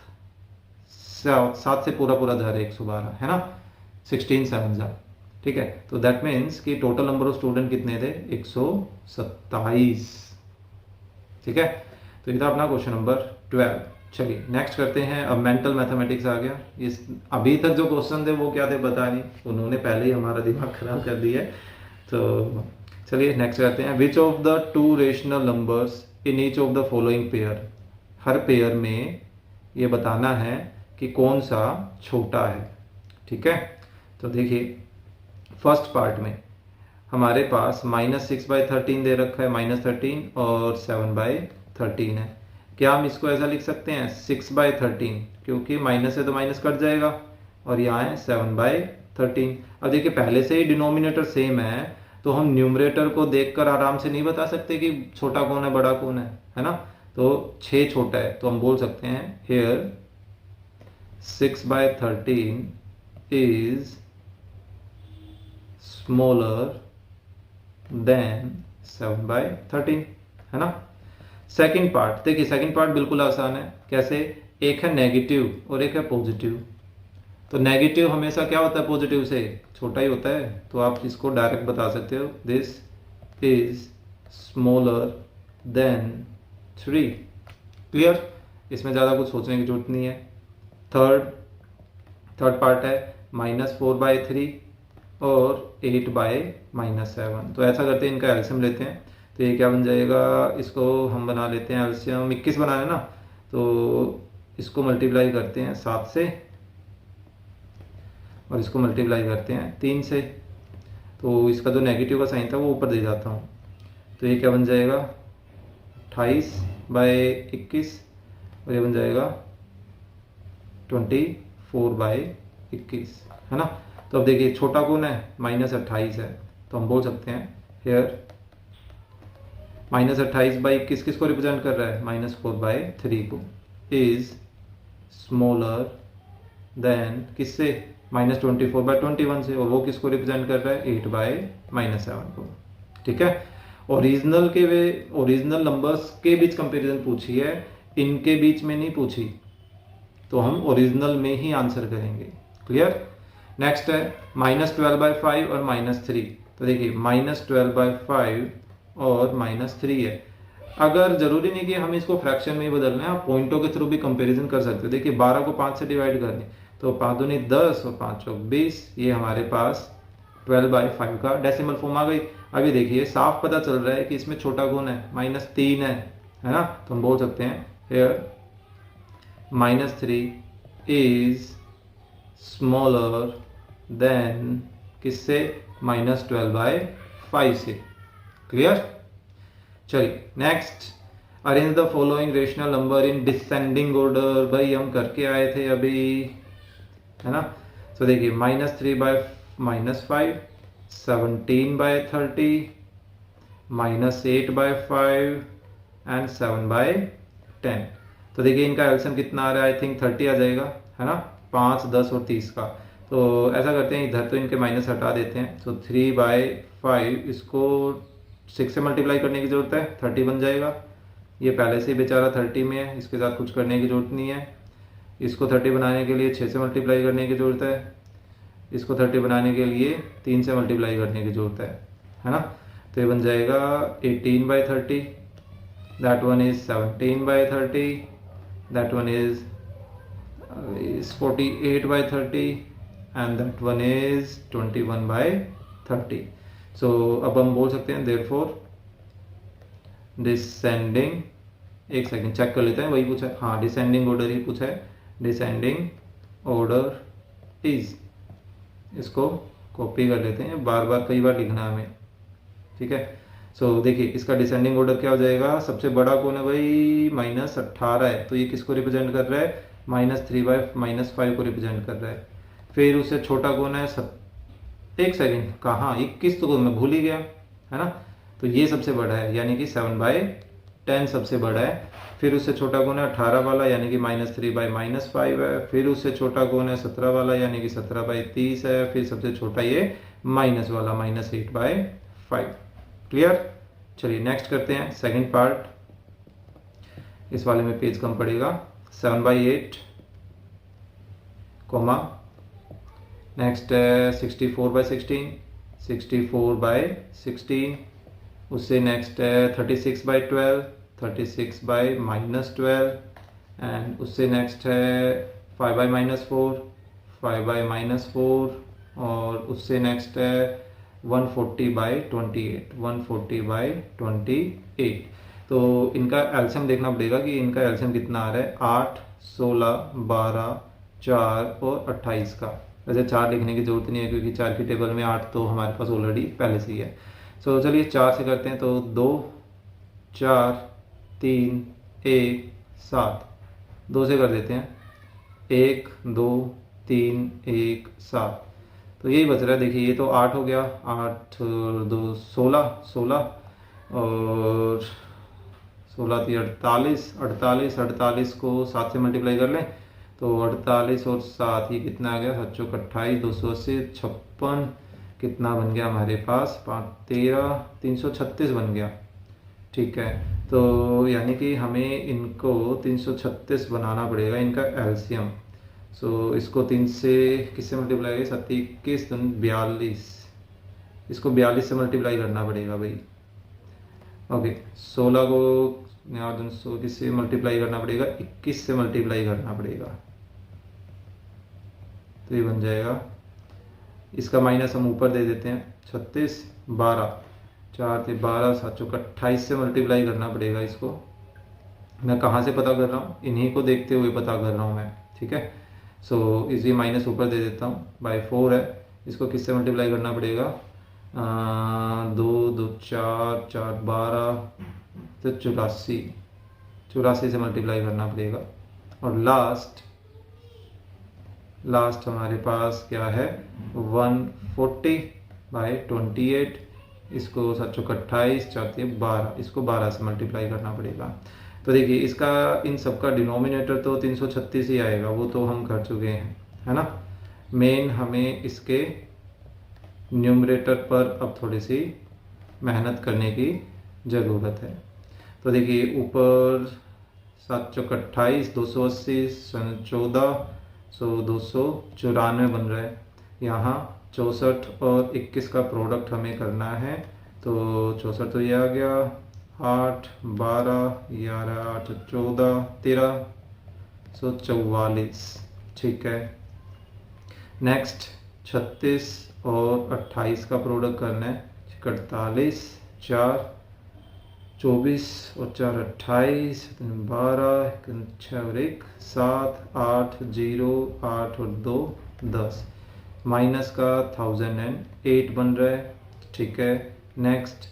7 से पूरा पूरा जा रहा है 112, है ना, 16 7 जा, ठीक है। तो दैट मीन्स कि टोटल नंबर ऑफ स्टूडेंट कितने थे 127, ठीक है। तो ये था अपना क्वेश्चन नंबर 12। चलिए नेक्स्ट करते हैं। अब मेंटल मैथमेटिक्स आ गया। इस अभी तक जो क्वेश्चन थे वो क्या थे पता नहीं, उन्होंने पहले ही हमारा दिमाग खराब कर दिया है। तो चलिए नेक्स्ट करते हैं। Which of the 2 rational numbers in each of the following pair, her pair में ये बताना है कि कौन सा छोटा है, ठीक है। तो देखिए फर्स्ट पार्ट में हमारे पास -6/13 दे रखा है, -13 और 7/13 है। क्या हम इसको ऐसा लिख सकते हैं 6/13, क्योंकि माइनस है तो माइनस कट जाएगा, और यहाँ है 7/13। अब देखिए पहले से ही डिनोमिनेटर सेम है, तो हम न्यूमरेटर को देखकर आराम से नहीं बता सकते कि छोटा कौन है बड़ा कौन है ना। तो 6 छोटा है, तो हम बोल सकते हैं here 6/13 is smaller than 7/13, है ना। सेकंड पार्ट देखिए, सेकंड पार्ट बिल्कुल आसान है। कैसे, एक है नेगेटिव और एक है पॉजिटिव। तो नेगेटिव हमेशा क्या होता है पॉजिटिव से छोटा ही होता है, तो आप इसको डायरेक्ट बता सकते हो this is smaller than 3। Clear, इसमें ज़्यादा कुछ सोचने की जरूरत नहीं है। थर्ड थर्ड पार्ट है -4/3 और 8/-7। तो ऐसा करते हैं, इनका एल्सियम लेते हैं। तो ये क्या बन जाएगा, इसको हम बना लेते हैं एल्सियम 21 बना है ना, तो इसको मल्टीप्लाई करते हैं 7 से और इसको मल्टीप्लाई करते हैं 3 से। तो इसका जो नेगेटिव का साइन था वो ऊपर दे जाता हूँ। तो ये क्या बन जाएगा 28/21 और ये बन जाएगा 24/21, है ना। तो अब देखिए छोटा कौन है, -28 है, तो हम बोल सकते हैं हेयर -28/21 किसको रिप्रेजेंट कर रहा है, -4/3 को, इज स्मॉलर देन किससे, -24/21 से, और वो किसको रिप्रेजेंट कर रहा है, 8/-7 को। ठीक है, ओरिजिनल नंबर्स के बीच कंपैरिजन पूछी है, इनके बीच में नहीं पूछी, तो हम ओरिजिनल में ही आंसर करेंगे। क्लियर। नेक्स्ट है -12/5 और -3। तो देखिए -12/5 और -3 है। अगर जरूरी नहीं कि हम इसको फ्रैक्शन में ही बदलना है, आप पॉइंटों के थ्रू भी कंपैरिजन कर सकते हो। देखिए 12 को 5 से डिवाइड कर दें तो 5 दूनी 10 और 5 चौक 20, ये हमारे पास 12/5 का डेसिमल फॉर्म आ गई। अभी देखिए साफ पता चल रहा है कि इसमें छोटा कौन है, -3 है ना। तो हम बोल सकते हैं हियर -3 इज स्मॉलर देन किससे, -12/5 से। क्लियर। चलिए next, arrange the following rational number in descending order. भाई हम करके आए थे अभी, है ना। तो देखिए -3/-5, 17/30, -8/5 एंड 7/10। तो देखिए इनका एल्सियम कितना आ रहा है, आई थिंक 30 आ जाएगा, है ना, 5, 10 और 30 का। तो ऐसा करते हैं, इधर तो इनके माइनस हटा देते हैं। तो 3/5 इसको 6 से मल्टीप्लाई करने की ज़रूरत है, 30 बन जाएगा। ये पहले से ही बेचारा 30 में है, इसके साथ कुछ करने की ज़रूरत नहीं है। इसको 30 बनाने के लिए 6 से मल्टीप्लाई करने की ज़रूरत है। इसको 30 बनाने के लिए 3 से मल्टीप्लाई करने की ज़रूरत है ना। तो ये बन जाएगा 18/30, that one is 17/30, that one is 48/30 and that one is 21/30। सो अब हम बोल सकते हैं देयरफॉर डिसेंडिंग, एक सेकंड चेक कर लेते हैं, वही पूछा है, हाँ डिसेंडिंग ऑर्डर ही पूछा है। डिसेंडिंग ऑर्डर इज, इसको कॉपी कर लेते हैं, बार बार कई बार लिखना है हमें। ठीक है, सो देखिए इसका डिसेंडिंग ऑर्डर क्या हो जाएगा, सबसे बड़ा कौन है भाई, -18 है, तो ये किसको रिप्रेजेंट कर रहा है, -3/-5 को रिप्रेजेंट कर रहा है। फिर उससे छोटा कौन है, एक सेकंड कहाँ, 21 तो मैं भूल ही गया, है ना। तो ये सबसे बड़ा है, यानी कि 7/10 सबसे बड़ा है। फिर उससे छोटा कौन है, 18 वाला, यानी कि -3/-5 है। फिर उससे छोटा कौन है, 17 वाला, यानी कि 17/30 है। फिर सबसे छोटा ये माइनस वाला, -8/5। क्लियर। चलिए नेक्स्ट करते हैं सेकंड पार्ट, इस वाले में पेज कम पड़ेगा। 7/8 कोमा, नेक्स्ट है 64/16, 64/16, उससे नेक्स्ट है 36/12, 36/-12 एंड उससे नेक्स्ट है 5/-4, 5/-4 और उससे नेक्स्ट है 140/28, 140/28। तो इनका एल्सियम देखना पड़ेगा कि इनका एल्सियम कितना आ रहा है, 8, 16, 12, 4 और 28 का। वैसे 4 लिखने की जरूरत नहीं है क्योंकि 4 की टेबल में 8 तो हमारे पास ऑलरेडी पहले से ही है। सो चलिए 4 से करते हैं, तो 2, 4, 3, 1, 7, 2 से कर देते हैं, 1, 2, 3, 1, 7। तो यही बच रहा है, देखिए ये तो 8 हो गया, 8 और 2 16, 16 और 16 थी 48, 48, 48 को 7 से मल्टीप्लाई कर लें तो 48 और 7 ही कितना आ गया, 7 चौक 28, 280, 56, कितना बन गया हमारे पास, 5, 13, 336 बन गया। ठीक है, तो यानी कि हमें इनको 336 बनाना पड़ेगा, इनका एल्सियम। सो इसको 3 से किससे मल्टीप्लाई करें, 7, 21, 42, इसको 42 से मल्टीप्लाई करना पड़ेगा भाई। ओके, 16 को 200 किससे मल्टीप्लाई करना पड़ेगा, 21 से मल्टीप्लाई करना पड़ेगा। तो ये बन जाएगा, इसका माइनस हम ऊपर दे देते हैं, 36 12, 4 से 12, 7 चौक 28 से मल्टीप्लाई करना पड़ेगा इसको। मैं कहाँ से पता कर रहा हूँ, इन्हीं को देखते हुए पता कर रहा हूँ मैं, ठीक है। सो इसी माइनस ऊपर दे देता हूँ, बाय 4 है, इसको किससे मल्टीप्लाई करना पड़ेगा, 2 2 4 4 12, तो 84 से मल्टीप्लाई करना पड़ेगा। और लास्ट हमारे पास क्या है, 140/28, इसको 7 चौक 28, 4 3 12, इसको 12 से मल्टीप्लाई करना पड़ेगा। तो देखिए इसका इन सबका डिनोमिनेटर तो 336 ही आएगा, वो तो हम कर चुके हैं, है ना। मेन हमें इसके न्यूमरेटर पर अब थोड़ी सी मेहनत करने की ज़रूरत है। तो देखिए ऊपर 7 चौक 28, 280, 14, 294 बन रहा है। यहाँ 64 और 21 का प्रोडक्ट हमें करना है, तो 64 तो ये आ गया, 8 12 11 8 14 13, 144, ठीक है। नेक्स्ट 36 और 28 का प्रोडक्ट करना है, 48 4 24 और 4 28, 12 6 और 1 7 8 0 8 और 2 10, माइनस का 1008 बन रहा है, ठीक है। नेक्स्ट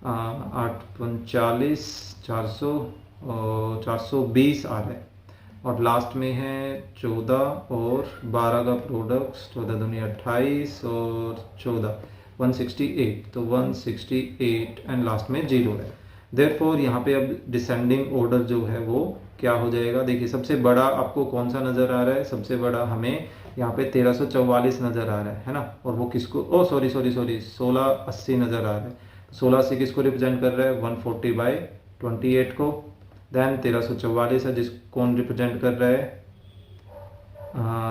8 39 400 और 420 आ रहा है। और लास्ट में है 14 और 12 का प्रोडक्ट, 14 दूनी 28 और 14 168, तो 168 एंड लास्ट में 0 है। देयरफॉर यहाँ पे अब डिसेंडिंग ऑर्डर जो है वो क्या हो जाएगा, देखिए सबसे बड़ा आपको कौन सा नज़र आ रहा है, सबसे बड़ा हमें यहाँ पे 1344 नज़र आ रहा है ना। और वो किसको, ओ सॉरी 1680 नज़र आ रहा है। 1680 किसको रिप्रेजेंट कर रहा है, 140/28 को। देन 1344 है जिस कौन रिप्रेजेंट कर रहा है,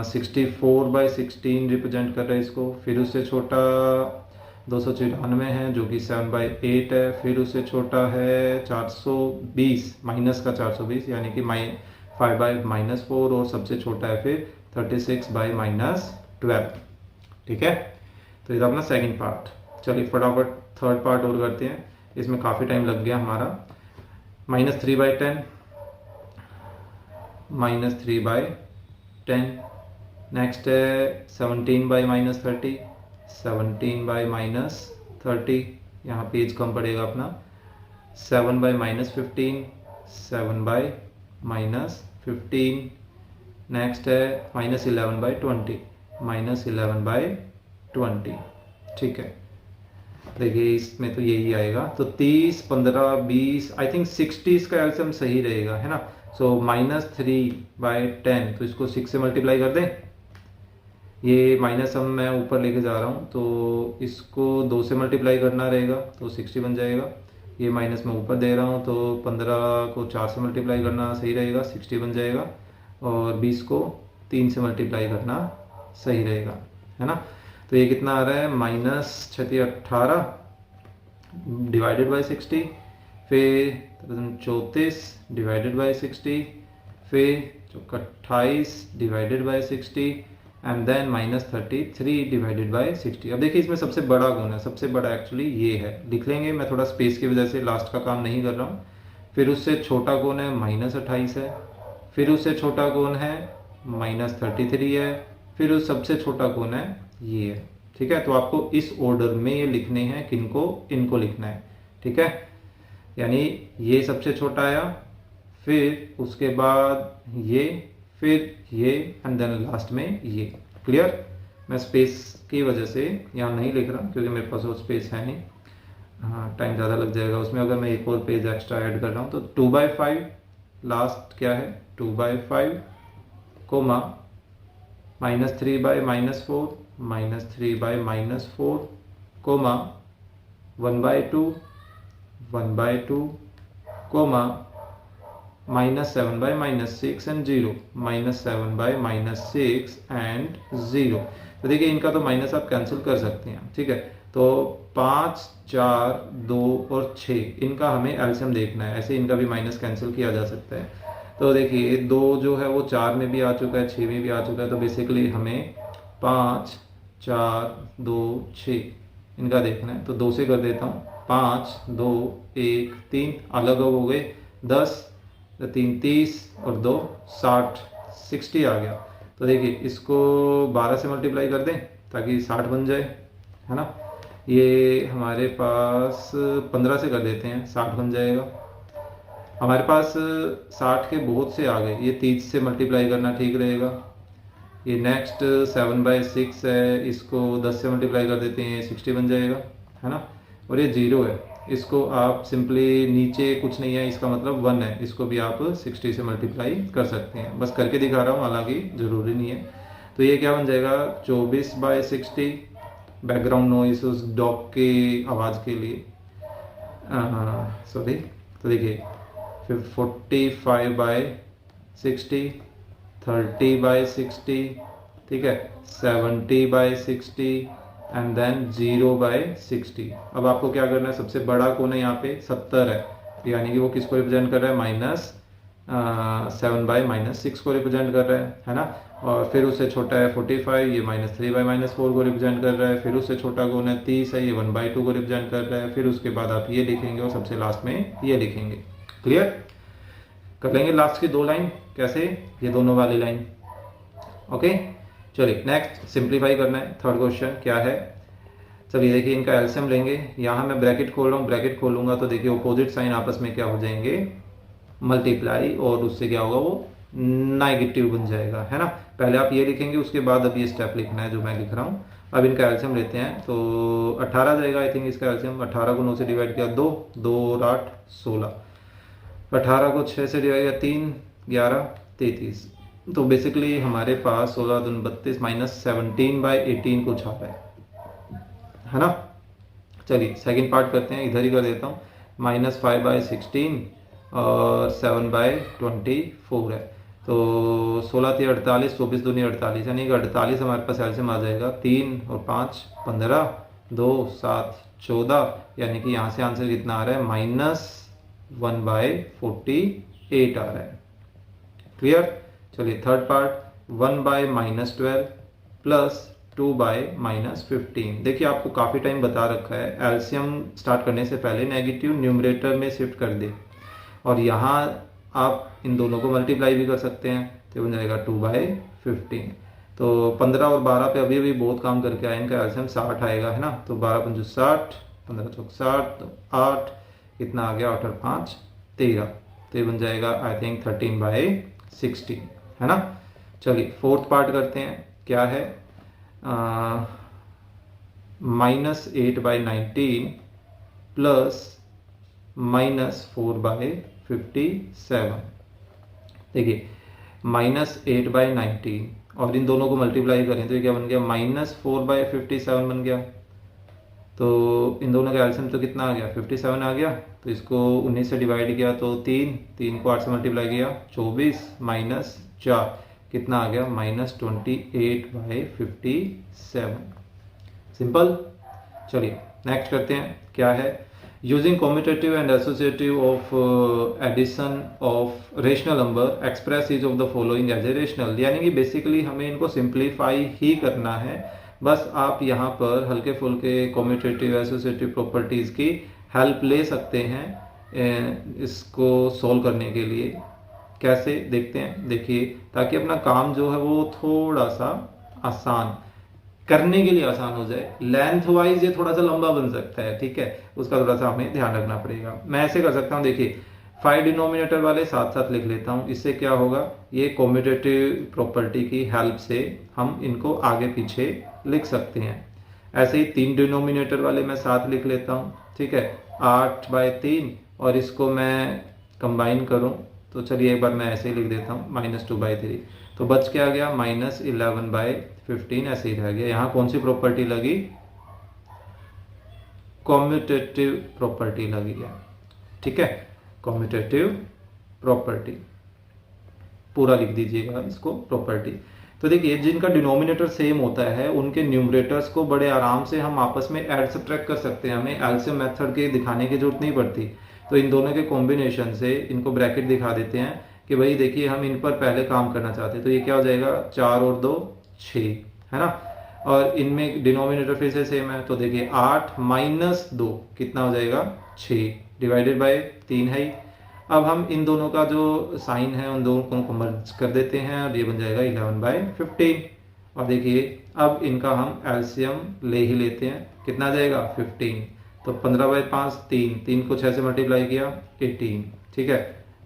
64/16 रिप्रेजेंट कर रहा है इसको। फिर उससे छोटा 294 है जो कि 7/8 है। फिर उससे छोटा है 420, माइनस का 420 यानी कि 5/-4, और सबसे छोटा है फिर 36/-12, ठीक है। तो ये था अपना सेकंड पार्ट। चलिए फटाफट थर्ड पार्ट और करते हैं, इसमें काफ़ी टाइम लग गया हमारा। -3/10, -3/10। नेक्स्ट है 17/-30, 17/-30, यहाँ पेज कम पड़ेगा अपना। 7/-15, 7/-15। नेक्स्ट है -11/20, -11/20, ठीक है। देखिए इसमें तो यही आएगा, तो 30 15 20, आई थिंक 60 का एल्सियम सही रहेगा, है ना। सो -3/10, तो इसको 6 से मल्टीप्लाई कर दें। ये माइनस हम मैं ऊपर लेके जा रहा हूँ, तो इसको 2 से मल्टीप्लाई करना रहेगा, तो 60 बन जाएगा। ये माइनस मैं ऊपर दे रहा हूँ, तो 15 को 4 से मल्टीप्लाई करना सही रहेगा, 60 बन जाएगा। और 20 को 3 से मल्टीप्लाई करना सही रहेगा, है ना। तो ये कितना आ रहा है, -18 डिवाइडेड बाई 60, फिर 34 डिवाइडेड बाई 60, फिर 28 divided by 60, and then -33 divided by 60। अब देखिए इसमें सबसे बड़ा गुण है, सबसे बड़ा एक्चुअली ये है, लिख लेंगे। मैं थोड़ा स्पेस की वजह से लास्ट का काम नहीं कर रहा हूँ। फिर उससे छोटा कोण है -28 है, फिर उससे छोटा कोण है -33 है, फिर उस सबसे छोटा कोण है ये है, ठीक है। तो आपको इस ऑर्डर में ये लिखने हैं, किनको, इनको लिखना है, ठीक है। यानी ये सबसे छोटा आया, फिर उसके बाद ये, फिर ये, एंड देन लास्ट में ये। क्लियर। मैं स्पेस की वजह से यहाँ नहीं लिख रहा क्योंकि मेरे पास वो स्पेस है नहीं, हाँ टाइम ज़्यादा लग जाएगा उसमें। अगर मैं एक और पेज एक्स्ट्रा ऐड कर रहा हूँ तो 2/5 लास्ट क्या है, 2/5 comma -3/-4, -3/-4 comma 1/2, 1/2 comma -7/-6 and 0, -7/-6 and 0। तो देखिए इनका तो माइनस आप कैंसिल कर सकते हैं, ठीक है। तो 5 4 2 और 6 इनका हमें एलसीएम देखना है, ऐसे इनका भी माइनस कैंसिल किया जा सकता है। तो देखिए 2 जो है वो 4 में भी आ चुका है, 6 में भी आ चुका है, तो बेसिकली हमें 5 4 2 6, इनका देखना है तो 2 से कर देता हूँ। 5 2 1 3 अलग हो गए, 10 3 30 और 2 60, 60 आ गया। तो देखिए इसको 12 से मल्टीप्लाई कर दें ताकि 60 बन जाए, है ना। ये हमारे पास 15 से कर देते हैं, 60 बन जाएगा। हमारे पास 60 के बहुत से आ गए, ये 30 से मल्टीप्लाई करना ठीक रहेगा। ये नेक्स्ट 7/6 है, इसको 10 से मल्टीप्लाई कर देते हैं, 60 बन जाएगा, है ना। और ये 0 है, इसको आप सिंपली नीचे कुछ नहीं है, इसका मतलब 1 है, इसको भी आप 60 से मल्टीप्लाई कर सकते हैं। बस करके दिखा रहा हूँ, हालांकि ज़रूरी नहीं है। तो ये क्या बन जाएगा 24/60, बैकग्राउंड नॉइस उस डॉग की आवाज़ के लिए, सॉरी। तो देखिए फिर 45/60, 30/60, ठीक है, 70/60 एंड देन 0/60। अब आपको क्या करना है, सबसे बड़ा कोना यहाँ पे 70 है, यानी कि वो किसको रिप्रेजेंट कर रहा है, -7/-6 को रिप्रेजेंट कर रहा है ना। और फिर उससे छोटा है 45, ये -3/-4 को रिप्रेजेंट कर रहा है। फिर उससे छोटा कौन है 30 है, ये 1/2 को रिप्रेजेंट कर रहा है। फिर उसके बाद आप ये लिखेंगे और सबसे लास्ट में ये लिखेंगे। क्लियर कर लेंगे लास्ट की 2 लाइन कैसे, ये दोनों वाली लाइन। ओके, चलिए नेक्स्ट सिंप्लीफाई करना है। थर्ड क्वेश्चन क्या है, चलिए देखिए इनका एलसीएम लेंगे। यहाँ मैं ब्रैकेट खोल रहा हूँ, ब्रैकेट खोलूंगा तो देखिए अपोजिट साइन आपस में क्या हो जाएंगे, मल्टीप्लाई, और उससे क्या होगा वो नेगेटिव बन जाएगा, है ना। पहले आप ये लिखेंगे, उसके बाद अब ये स्टेप लिखना है जो मैं लिख रहा हूँ। अब इनका एलसीएम लेते हैं तो 18 जाएगा आई थिंक इसका एलसीएम। 18 को 9 से डिवाइड किया 2, 2 और 8 16, 18 को 6 से डिवाइड किया 3, 11 33। तो बेसिकली हमारे पास 16 दूनी 32 -17/18 कुछ आ रहा है ना। चलिए सेकंड पार्ट करते हैं, इधर ही कर देता हूँ। -5/16 और 7/24 है, तो 16 × 48, 24 दूनी 48, यानी कि 48 हमारे पास एलसीएम आ जाएगा। 3 और 5 15, 2 7 14, यानी कि यहाँ से आंसर कितना आ रहा है, -1/48 आ रहा है। क्लियर। चलिए थर्ड पार्ट, 1/-12 प्लस 2/-15। देखिए आपको काफ़ी टाइम बता रखा है, एलसीएम स्टार्ट करने से पहले नेगेटिव न्यूमरेटर में शिफ्ट कर दे, और यहाँ आप इन दोनों को मल्टीप्लाई भी कर सकते हैं, तो बन जाएगा 2/15। तो 15 और 12 पे अभी भी बहुत काम करके आए, इनका एलसीएम 60 आएगा, है ना। तो 12 × 5 = 60, 15 × 4 = 60, तो 8 कितना आ गया, 8 और 5 13, तो ये बन जाएगा आई थिंक 13/16, है ना। चलिए फोर्थ पार्ट करते हैं, क्या है, -8/19 प्लस -4/57। देखिए -8/19 और इन दोनों को मल्टीप्लाई करें तो ये क्या बन गया, -4/57 बन गया। तो इन दोनों का एलसीएम तो कितना आ गया, 57 आ गया। तो इसको 19 से डिवाइड किया तो 3 को 8 से मल्टीप्लाई किया 24 -4 कितना आ गया, -28/57। सिंपल। चलिए नेक्स्ट करते हैं, क्या है, using commutative and associative of addition of rational number express each of the following as a rational. यानी कि बेसिकली हमें इनको सिंप्लीफाई ही करना है। बस आप यहाँ पर हल्के फुल्के कॉम्यूटेटिव एसोसिएटिव प्रॉपर्टीज की हेल्प ले सकते हैं इसको सॉल्व करने के लिए। कैसे देखते हैं, देखिए, ताकि अपना काम जो है वो थोड़ा सा आसान करने के लिए आसान हो जाए। लेंथ वाइज ये थोड़ा सा लंबा बन सकता है, ठीक है, उसका थोड़ा सा हमें ध्यान रखना पड़ेगा। मैं ऐसे कर सकता हूँ, देखिए 5 डिनोमिनेटर वाले साथ साथ लिख लेता हूँ। इससे क्या होगा, ये कॉम्यूटेटिव प्रॉपर्टी की हेल्प से हम इनको आगे पीछे लिख सकते हैं। ऐसे ही 3 डिनोमिनेटर वाले मैं साथ लिख लेता हूँ, ठीक है, 8/3, और इसको मैं कंबाइन करूँ तो चलिए एक बार मैं ऐसे ही लिख देता हूँ, -2/3। तो बच क्या गया, -11/15 ऐसे ही रह गया। यहाँ कौन सी प्रॉपर्टी लगी, कॉम्यूटेटिव प्रॉपर्टी लगी है, ठीक है, कॉम्यूटेटिव प्रॉपर्टी पूरा लिख दीजिएगा इसको, प्रॉपर्टी। तो देखिए जिनका डिनोमिनेटर सेम होता है उनके न्यूमरेटर्स को बड़े आराम से हम आपस में ऐड सब्ट्रैक्ट कर सकते हैं, हमें एलसीएम मेथड के दिखाने की जरूरत नहीं पड़ती। तो इन दोनों के कॉम्बिनेशन से इनको ब्रैकेट दिखा देते हैं कि भाई देखिए हम इन पर पहले काम करना चाहते हैं। तो ये क्या हो जाएगा, 4 और 2 6, है ना। और इनमें डिनोमिनेटर फिर से सेम है, तो देखिए 8 माइनस 2 कितना हो जाएगा 6 डिवाइडेड बाय 3 है ही। अब हम इन दोनों का जो साइन है उन दोनों को मर्ज कर देते हैं और ये बन जाएगा 11/15। और देखिए अब इनका हम एलसीएम ले ही लेते हैं, कितना आ जाएगा 15। तो 15/5 3, 3 को 6 से मल्टीप्लाई किया 18, ठीक है।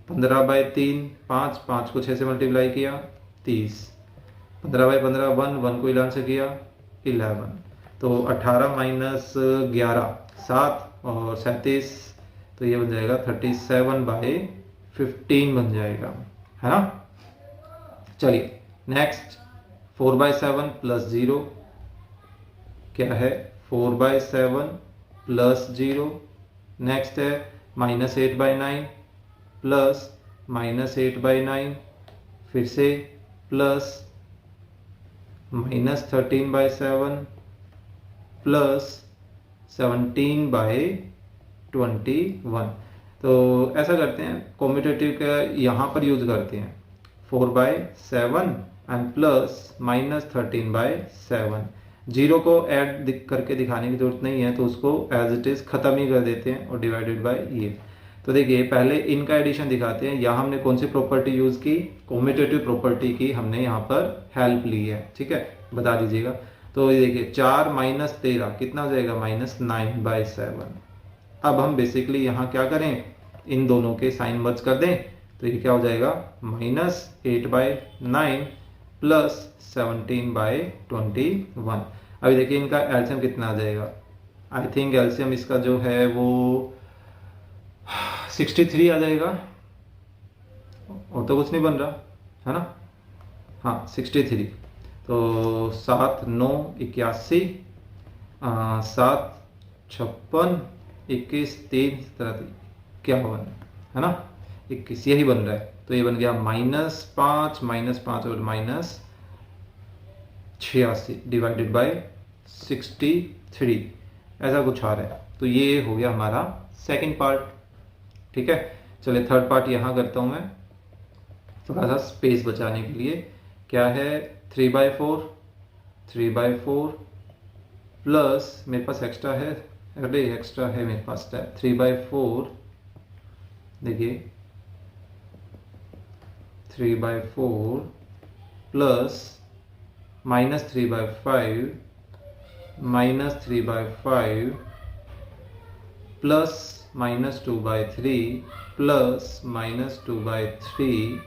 15/3 5, 5 को 6 से मल्टीप्लाई किया 30। 15/15 1, 1 को 11 से किया 11। तो 18 माइनस 11 7 और 37, तो ये बन जाएगा 37/15 बन जाएगा, है ना। चलिए नेक्स्ट 4/7 प्लस 0 क्या है 4/7 प्लस 0। नेक्स्ट है -8/9 प्लस -8/9, फिर से प्लस -13/7 प्लस 17/21। तो ऐसा करते हैं, कॉम्यूटेटिव का यहाँ पर यूज करते हैं 4/7 एंड प्लस -13/7। जीरो को ऐड करके दिखाने की जरूरत नहीं है, तो उसको एज इट इज खत्म ही कर देते हैं और डिवाइडेड बाय ये। तो देखिए पहले इनका एडिशन दिखाते हैं। यहाँ हमने कौन सी प्रॉपर्टी यूज की, कॉम्यूटेटिव प्रॉपर्टी की हमने यहाँ पर हेल्प ली है, ठीक है, बता दीजिएगा। तो ये देखिए 4 माइनस 13 कितना हो जाएगा -9/7। अब हम बेसिकली यहाँ क्या करें, इन दोनों के साइन मर्ज कर दें, तो ये क्या हो जाएगा -8/9 प्लस 17/21। अभी देखिए इनका एलसीएम कितना आ जाएगा। आई थिंक एलसीएम इसका जो है वो 63 आ जाएगा, और तो कुछ नहीं बन रहा है ना। हाँ 63। तो 7 9 81, 7 56, 21 3 53 है ना, 21 यही बन रहा है। तो ये बन गया -5 -5 और -86 डिवाइडेड बाय 63, ऐसा कुछ आ रहा है। तो ये हो गया हमारा सेकंड पार्ट, ठीक है। चलिए थर्ड पार्ट यहाँ करता हूँ मैं, थोड़ा सा स्पेस बचाने के लिए। क्या है 3/4 प्लस मेरे पास एक्स्ट्रा है, अरे एक्स्ट्रा है मेरे पास 3/4। देखिए 3/4 plus -3/5 -3/5 plus -2/3 plus -2/3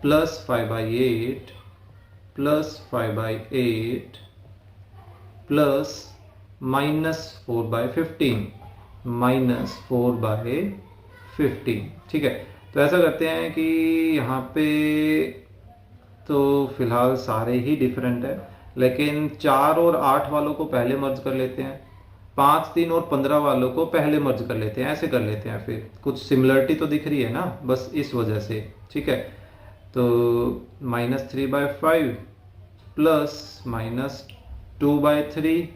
plus 5/8 plus 5/8 plus -4/15 -4/15, ठीक है। तो ऐसा करते हैं कि यहाँ पे तो फिलहाल सारे ही डिफरेंट है, लेकिन 4 और 8 वालों को पहले मर्ज कर लेते हैं, 5 3 और 15 वालों को पहले मर्ज कर लेते हैं, ऐसे कर लेते हैं। फिर कुछ सिमिलरिटी तो दिख रही है ना, बस इस वजह से, ठीक है। तो -3/5 प्लस -2/3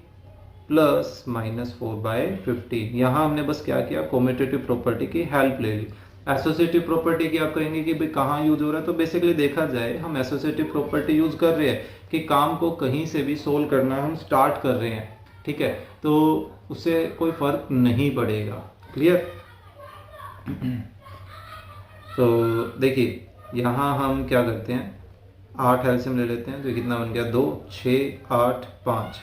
प्लस -4/15। यहाँ हमने बस क्या किया, कॉम्यूटेटिव प्रॉपर्टी की हेल्प ले ली। एसोसिएटिव प्रॉपर्टी की आप कहेंगे कि भाई कहाँ यूज हो रहा है, तो बेसिकली देखा जाए हम एसोसिएटिव प्रॉपर्टी यूज कर रहे हैं कि काम को कहीं से भी सोल्व करना हम स्टार्ट कर रहे हैं, ठीक है, तो उससे कोई फर्क नहीं पड़ेगा। क्लियर। तो देखिए यहाँ हम क्या करते हैं, 8 एलसीएम ले लेते हैं, तो कितना बन गया 2 6 8 5।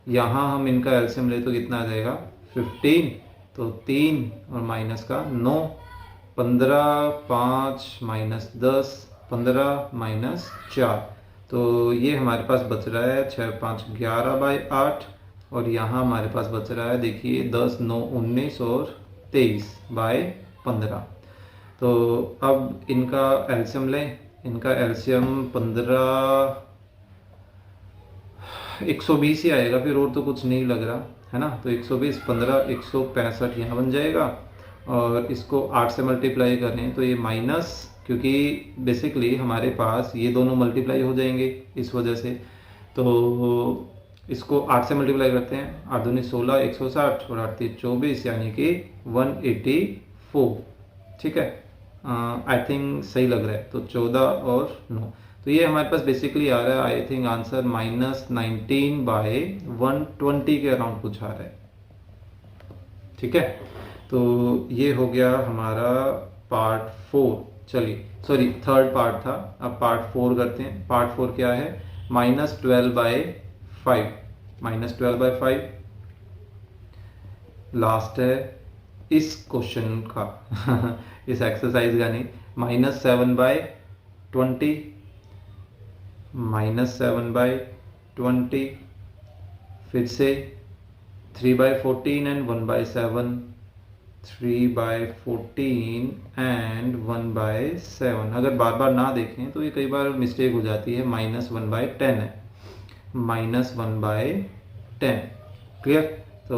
यहाँ हम इनका एलसीएम ले तो कितना आ जाएगा 15, तो 3 और माइनस का 9, 15 5 -10 15 -4। तो ये हमारे पास बच रहा है 6 5 11/8, और यहाँ हमारे पास बच रहा है देखिए 10 9 19 और 23/15। तो अब इनका एलसीएम लें, इनका एलसीएम 15 120 ही आएगा फिर, और तो कुछ नहीं लग रहा है ना। तो 120 15 165 यहाँ बन जाएगा, और इसको 8 से मल्टीप्लाई करें तो ये माइनस, क्योंकि बेसिकली हमारे पास ये दोनों मल्टीप्लाई हो जाएंगे इस वजह से। तो इसको 8 से मल्टीप्लाई करते हैं, 8 दूनी 16 160 और 8 3 24 यानी कि 184, ठीक है। आई थिंक सही लग रहा है। तो 14 और 9, तो ये हमारे पास बेसिकली आ रहा है, आई थिंक आंसर -19/120 के अराउंड कुछ आ रहा है। ठीक है, तो ये हो गया हमारा पार्ट 4। चलिए, सॉरी थर्ड पार्ट था, अब पार्ट 4 करते हैं। पार्ट 4 क्या है? -12/5, -12/5 लास्ट है इस क्वेश्चन का इस एक्सरसाइज का नहीं। -7/20, -7/20, फिर से 3/14 एंड 1/7, 3/14 एंड 1/7। अगर बार बार ना देखें तो ये कई बार मिस्टेक हो जाती है। -1/10 है, -1/10। क्लियर? तो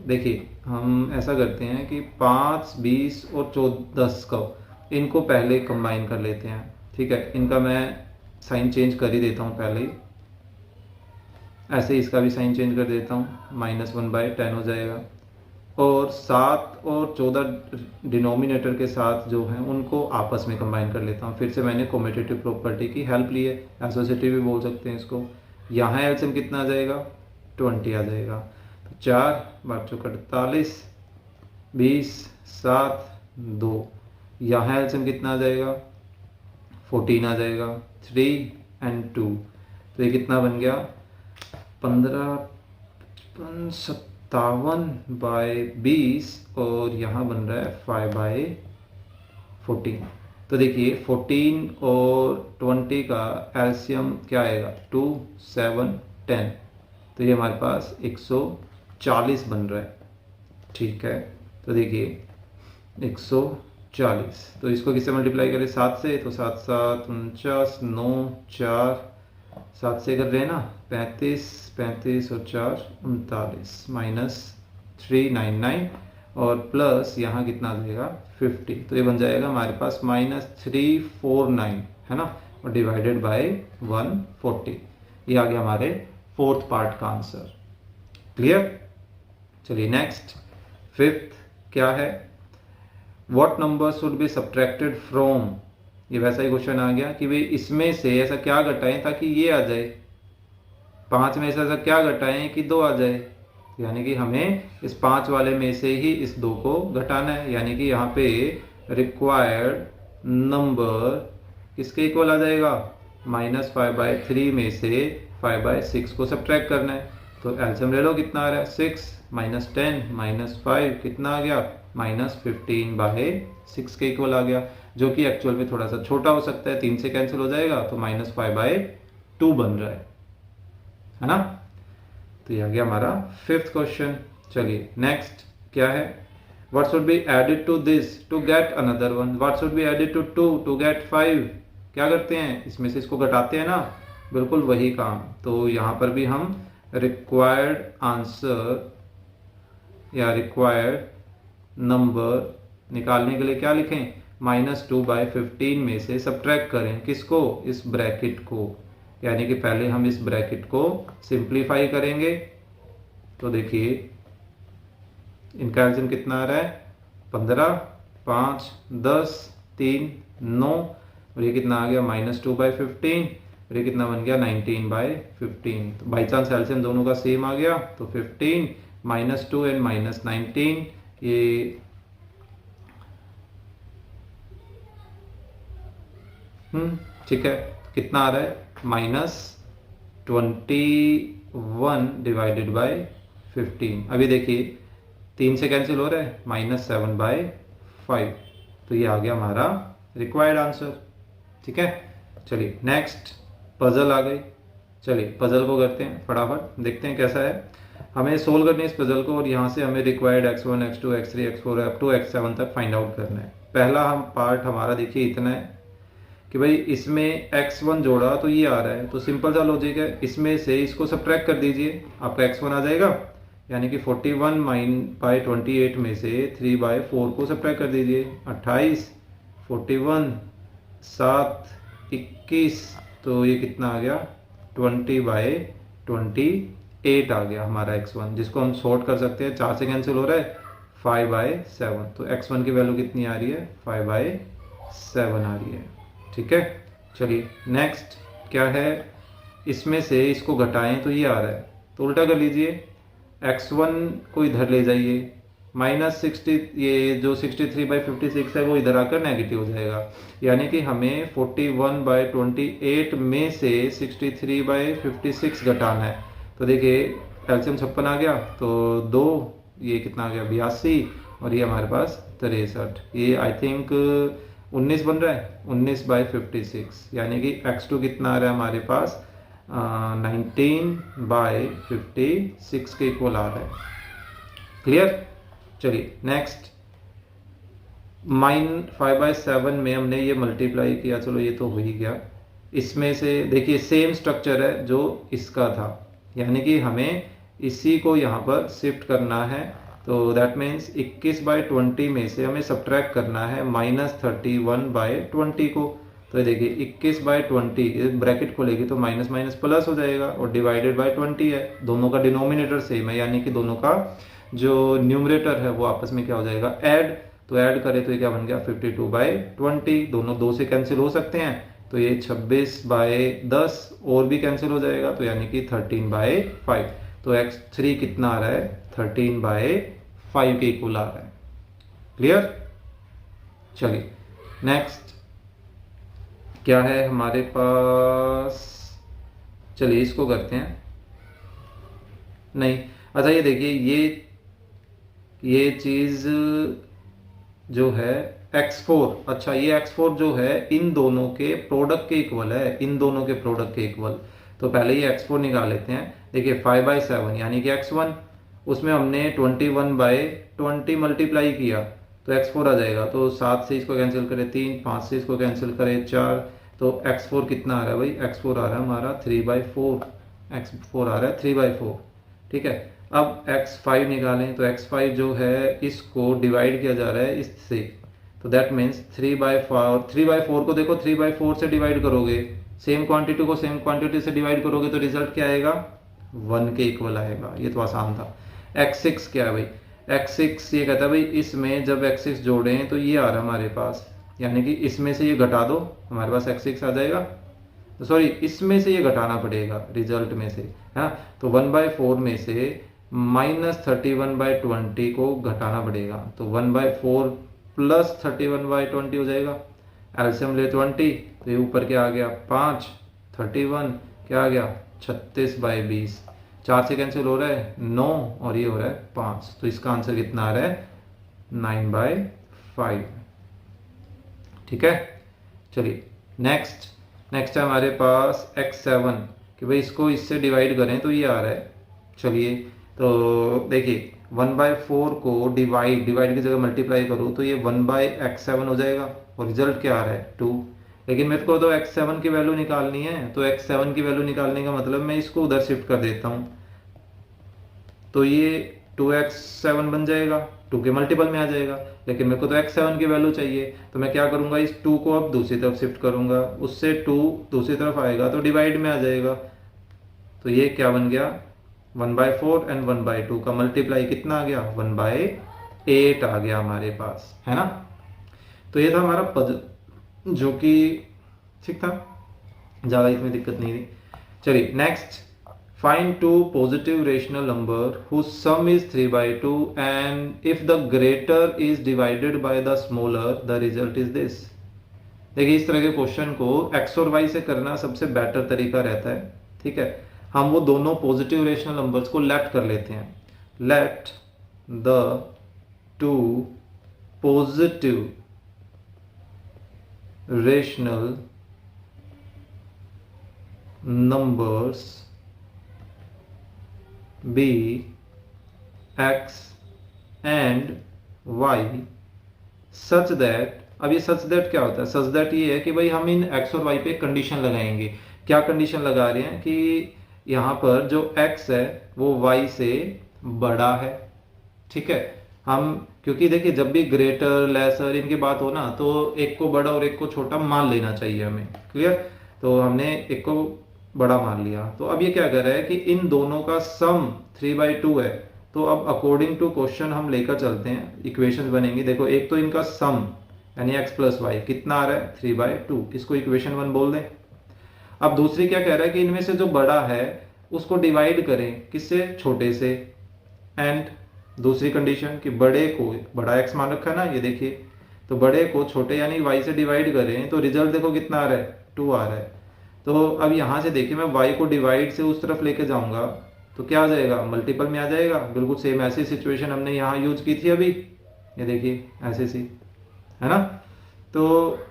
देखिए हम ऐसा करते हैं कि 5, 20 और 10 को इनको पहले कंबाइन कर लेते हैं। ठीक है, इनका मैं साइन चेंज कर ही देता हूँ पहले ही, ऐसे इसका भी साइन चेंज कर देता हूँ, -1/10 हो जाएगा। और 7 और 14 डिनोमिनेटर के साथ जो हैं उनको आपस में कंबाइन कर लेता हूँ। फिर से मैंने कॉम्यूटेटिव प्रॉपर्टी की हेल्प ली है, एसोसिएटिव भी बोल सकते हैं इसको। यहाँ एलसीएम कितना आ जाएगा? 20 आ जाएगा। तो 4 × 48, 20, 7, 2। यहाँ एलसीएम कितना आ जाएगा? 14 आ जाएगा। 3 एंड 2, तो ये कितना बन गया? 15, 57/20 और यहाँ बन रहा है 5/14। तो देखिए 14 और 20 का एलसीएम क्या आएगा? 2, 7, 10। तो ये हमारे पास 140 बन रहा है। ठीक है, तो देखिए 140, तो इसको किससे मल्टीप्लाई करें? 7 से, तो 7, 7, 49, 9, 4, 7 से कर रहे हैं ना, 35, 35 और 4 39, -399 और प्लस यहाँ कितना आ जाएगा? 50। तो ये बन जाएगा हमारे पास -349, है ना, और डिवाइडेड बाय 140। ये आ गया हमारे फोर्थ पार्ट का आंसर। क्लियर? चलिए नेक्स्ट, फिफ्थ क्या है? What number should be subtracted from. ये वैसा ही क्वेश्चन आ गया कि भाई इसमें से ऐसा क्या घटाएं ताकि ये आ जाए, 5 में से ऐसा क्या घटाएं कि 2 आ जाए। यानी कि हमें इस 5 वाले में से ही इस 2 को घटाना है। यानी कि यहाँ पे रिक्वायर्ड नंबर किसके इक्वल आ जाएगा? -5/3 में से 5/6 को सब्ट्रैक्ट करना है। तो एलसीएम ले लो, कितना आ रहा है? 6 -10 -5 कितना आ गया? -15/6 के इक्वल आ गया, जो कि एक्चुअल में थोड़ा सा छोटा हो सकता है, 3 से कैंसिल हो जाएगा, तो -5/2 बन रहा है ना। तो ये आ गया हमारा फिफ्थ क्वेश्चन। चलिए नेक्स्ट क्या है? What should be added to this to get another one. What should be added to 2 to get 5। क्या करते हैं? इसमें से इसको घटाते हैं ना, बिल्कुल वही काम। तो यहाँ पर भी हम रिक्वायर्ड आंसर या रिक्वायर्ड नंबर निकालने के लिए क्या लिखें? -2/15 में से सब्ट्रैक्ट करें किसको? इस ब्रैकेट को। यानी कि पहले हम इस ब्रैकेट को सिंप्लीफाई करेंगे। तो देखिए इनका एलसीएम कितना आ रहा है? 15, 5, 10, 3, 9 और ये कितना आ गया? -2/15 और ये कितना बन गया? 19/15। तो बाई चांस एलसीएम दोनों का सेम आ गया, तो 15 -2 एंड -19, ये ठीक है, कितना आ रहा है? -21/15। अभी देखिए 3 से कैंसिल हो रहा है, -7/5। तो ये आ गया हमारा रिक्वायर्ड आंसर। ठीक है, चलिए नेक्स्ट पजल आ गई। चलिए पजल को करते हैं फटाफट, देखते हैं कैसा है। हमें सोल्व करनी है इस पजल को और यहाँ से हमें required x1, x2, x3, x4 up to x7 तक फाइंड आउट करना है। पहला हम पार्ट हमारा देखिए इतना है कि भाई इसमें x1 जोड़ा तो ये आ रहा है, तो सिंपल सा लॉजिक है, इसमें से इसको सब्ट्रैक्ट कर दीजिए, आपका x1 आ जाएगा। यानी कि 41/28 में से 3/4 को सब्ट्रैक्ट कर दीजिए, 28, 41, 7, 21, तो ये कितना आ गया? 20/28 आ गया हमारा x1, जिसको हम सॉर्ट कर सकते हैं। 4 से कैंसिल हो रहा है, 5/7। तो x1 की वैल्यू कितनी आ रही है? 5/7 आ रही है। ठीक है, चलिए नेक्स्ट क्या है, इसमें से इसको घटाएं तो ये आ रहा है, तो उल्टा कर लीजिए, x1 को इधर ले जाइए, -60, ये जो 63/56 है वो इधर आकर नेगेटिव हो जाएगा, यानी कि हमें 41/28 में से 63/56 घटाना है। तो देखिए एलसीएम 56 आ गया, तो दो, ये कितना आ गया 82, और ये हमारे पास 63, ये आई थिंक 19 बन रहा है, 19/56, यानी कि x2 कितना आ रहा है हमारे पास 19/56 के इक्वल आ रहा है। क्लियर। चलिए नेक्स्ट, -5/7 में हमने ये मल्टीप्लाई किया, चलो ये तो हो ही गया। इसमें से देखिए सेम स्ट्रक्चर है जो इसका था, यानी कि हमें इसी को यहाँ पर शिफ्ट करना है, तो दैट मीन्स 21/20 में से हमें सब्ट्रैक्ट करना है -31/20 को। तो देखिए 21/20 ब्रैकेट खोलेगी तो माइनस माइनस प्लस हो जाएगा, और डिवाइडेड बाय 20 है, दोनों का डिनोमिनेटर सेम है, यानी कि दोनों का जो न्यूमरेटर है वो आपस में क्या हो जाएगा ऐड, तो ऐड करें तो ये क्या बन गया 52/20, दोनों दो से कैंसिल हो सकते हैं, तो ये 26/10 और भी कैंसिल हो जाएगा, तो यानी कि 13/5, तो x3 कितना आ रहा है 13/5 के इक्वल आ रहा है। क्लियर। चलिए नेक्स्ट क्या है हमारे पास, चलिए इसको करते हैं, नहीं अच्छा ये देखिए ये चीज जो है x4, अच्छा ये x4 जो है इन दोनों के प्रोडक्ट के इक्वल है, इन दोनों के प्रोडक्ट के इक्वल, तो पहले ये x4 निकाल लेते हैं। देखिए 5/7 यानी कि x1, उसमें हमने 21/20 मल्टीप्लाई किया तो x4 आ जाएगा, तो 7 से इसको कैंसिल करें 3, 5 से इसको कैंसिल करें 4, तो x4 कितना आ रहा है भाई, x4 आ रहा है हमारा 3/4, x4 आ रहा है 3/4, ठीक है। अब x5 निकालें, तो x5 जो है इसको डिवाइड किया जा रहा है इससे, तो दैट मीन्स 3/4 को देखो 3/4 से डिवाइड करोगे, सेम क्वांटिटी को सेम क्वांटिटी से डिवाइड करोगे तो रिजल्ट क्या आएगा 1 के इक्वल आएगा, ये तो आसान था। x6 क्या है भाई, x6 ये कहता है भाई इसमें जब x6 जोड़ें तो ये आ रहा है हमारे पास, यानी कि इसमें से ये घटा दो हमारे पास x6 आ जाएगा, सॉरी इसमें से ये घटाना पड़ेगा रिजल्ट में से, हाँ, तो 1/4 में से -31/20 को घटाना पड़ेगा, तो 1/4 प्लस 31/20 हो जाएगा, एलसीएम ले 20, तो ये ऊपर क्या आ गया 5, 31 क्या आ गया 36/20, 4 से कैंसिल हो रहा है 9 और ये हो रहा है 5, तो इसका आंसर कितना आ रहा है 9/5। ठीक है। चलिए नेक्स्ट है हमारे पास x7 कि भाई इसको इससे डिवाइड करें तो ये आ रहा है, चलिए तो देखिए 1/4 को डिवाइड की जगह मल्टीप्लाई करो तो ये 1/x7 हो जाएगा, और रिजल्ट क्या आ रहा है 2, लेकिन मेरे को तो x7 की वैल्यू निकालनी है, तो x7 की वैल्यू निकालने का मतलब मैं इसको उधर शिफ्ट कर देता हूँ, तो ये 2x7 बन जाएगा, 2 के मल्टीपल में आ जाएगा, लेकिन मेरे को तो x7 की वैल्यू चाहिए, तो मैं क्या करूंगा इस 2 को अब दूसरी तरफ शिफ्ट करूंगा, उससे 2 दूसरी तरफ आएगा तो डिवाइड में आ जाएगा, तो ये क्या बन गया 1/4 एंड 1/2 का मल्टीप्लाई कितना आ गया 1/8 आ गया हमारे पास, है ना। तो ये था हमारा पद जो कि ठीक था, ज़्यादा इसमें दिक्कत नहीं थी। चलिए next, find two positive rational number whose sum is 3/2 and if the greater is divided by the smaller the result is this। देखिए इस तरह के क्वेश्चन को x और y से करना सबसे बेटर तरीका रहता है, ठीक है। हम वो दोनों पॉजिटिव रेशनल नंबर्स को लेट कर लेते हैं, let the two positive rational numbers b x and y such that, अब ये सच दैट क्या होता है, सच दैट ये है कि भाई हम इन x और y पे कंडीशन लगाएंगे। क्या कंडीशन लगा रहे हैं कि यहाँ पर जो x है वो y से बड़ा है, ठीक है। हम क्योंकि देखिए जब भी ग्रेटर लेसर इनकी बात हो ना तो एक को बड़ा और एक को छोटा मान लेना चाहिए हमें, क्लियर। तो हमने एक को बड़ा मान लिया, तो अब ये क्या कर रहा है कि इन दोनों का सम 3/2 है, तो अब अकॉर्डिंग टू क्वेश्चन हम लेकर चलते हैं, इक्वेशंस बनेंगी। देखो एक तो इनका सम यानी x प्लस वाई कितना आ रहा है 3/2, इसको इक्वेशन 1 बोल दें। अब दूसरी क्या कह रहा है कि इनमें से जो बड़ा है उसको डिवाइड करें किससे, छोटे से। एंड दूसरी कंडीशन कि बड़े को, बड़ा x मान रखा है ना, ये देखिए, तो बड़े को छोटे यानी y से डिवाइड करें तो रिजल्ट देखो कितना आ रहा है 2 आ रहा है। तो अब यहाँ से देखिए मैं y को डिवाइड से उस तरफ लेके जाऊंगा तो क्या आ जाएगा, मल्टीपल में आ जाएगा। बिल्कुल सेम ऐसी सिचुएशन हमने यहाँ यूज की थी अभी, ये देखिए ऐसे सी, है ना। तो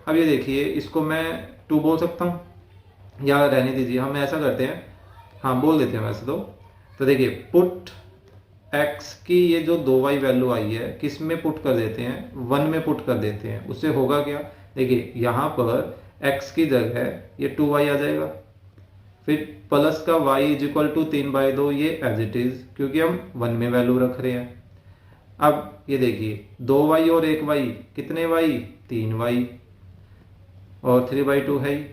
अब ये देखिए इसको मैं 2 बोल सकता हूँ या रहने दीजिए, हम ऐसा करते हैं, हाँ बोल देते हैं वैसे तो देखिए पुट x की ये जो 2y वैल्यू आई है किस में पुट कर देते हैं, 1 में पुट कर देते हैं। उससे होगा क्या, देखिए यहाँ पर x की जगह ये 2y आ जाएगा, फिर प्लस का y इज इक्वल टू 3/2, ये एज इट इज क्योंकि हम 1 में वैल्यू रख रहे हैं। अब ये देखिए 2y और 1y कितने y, 3y और 3/2 है ही।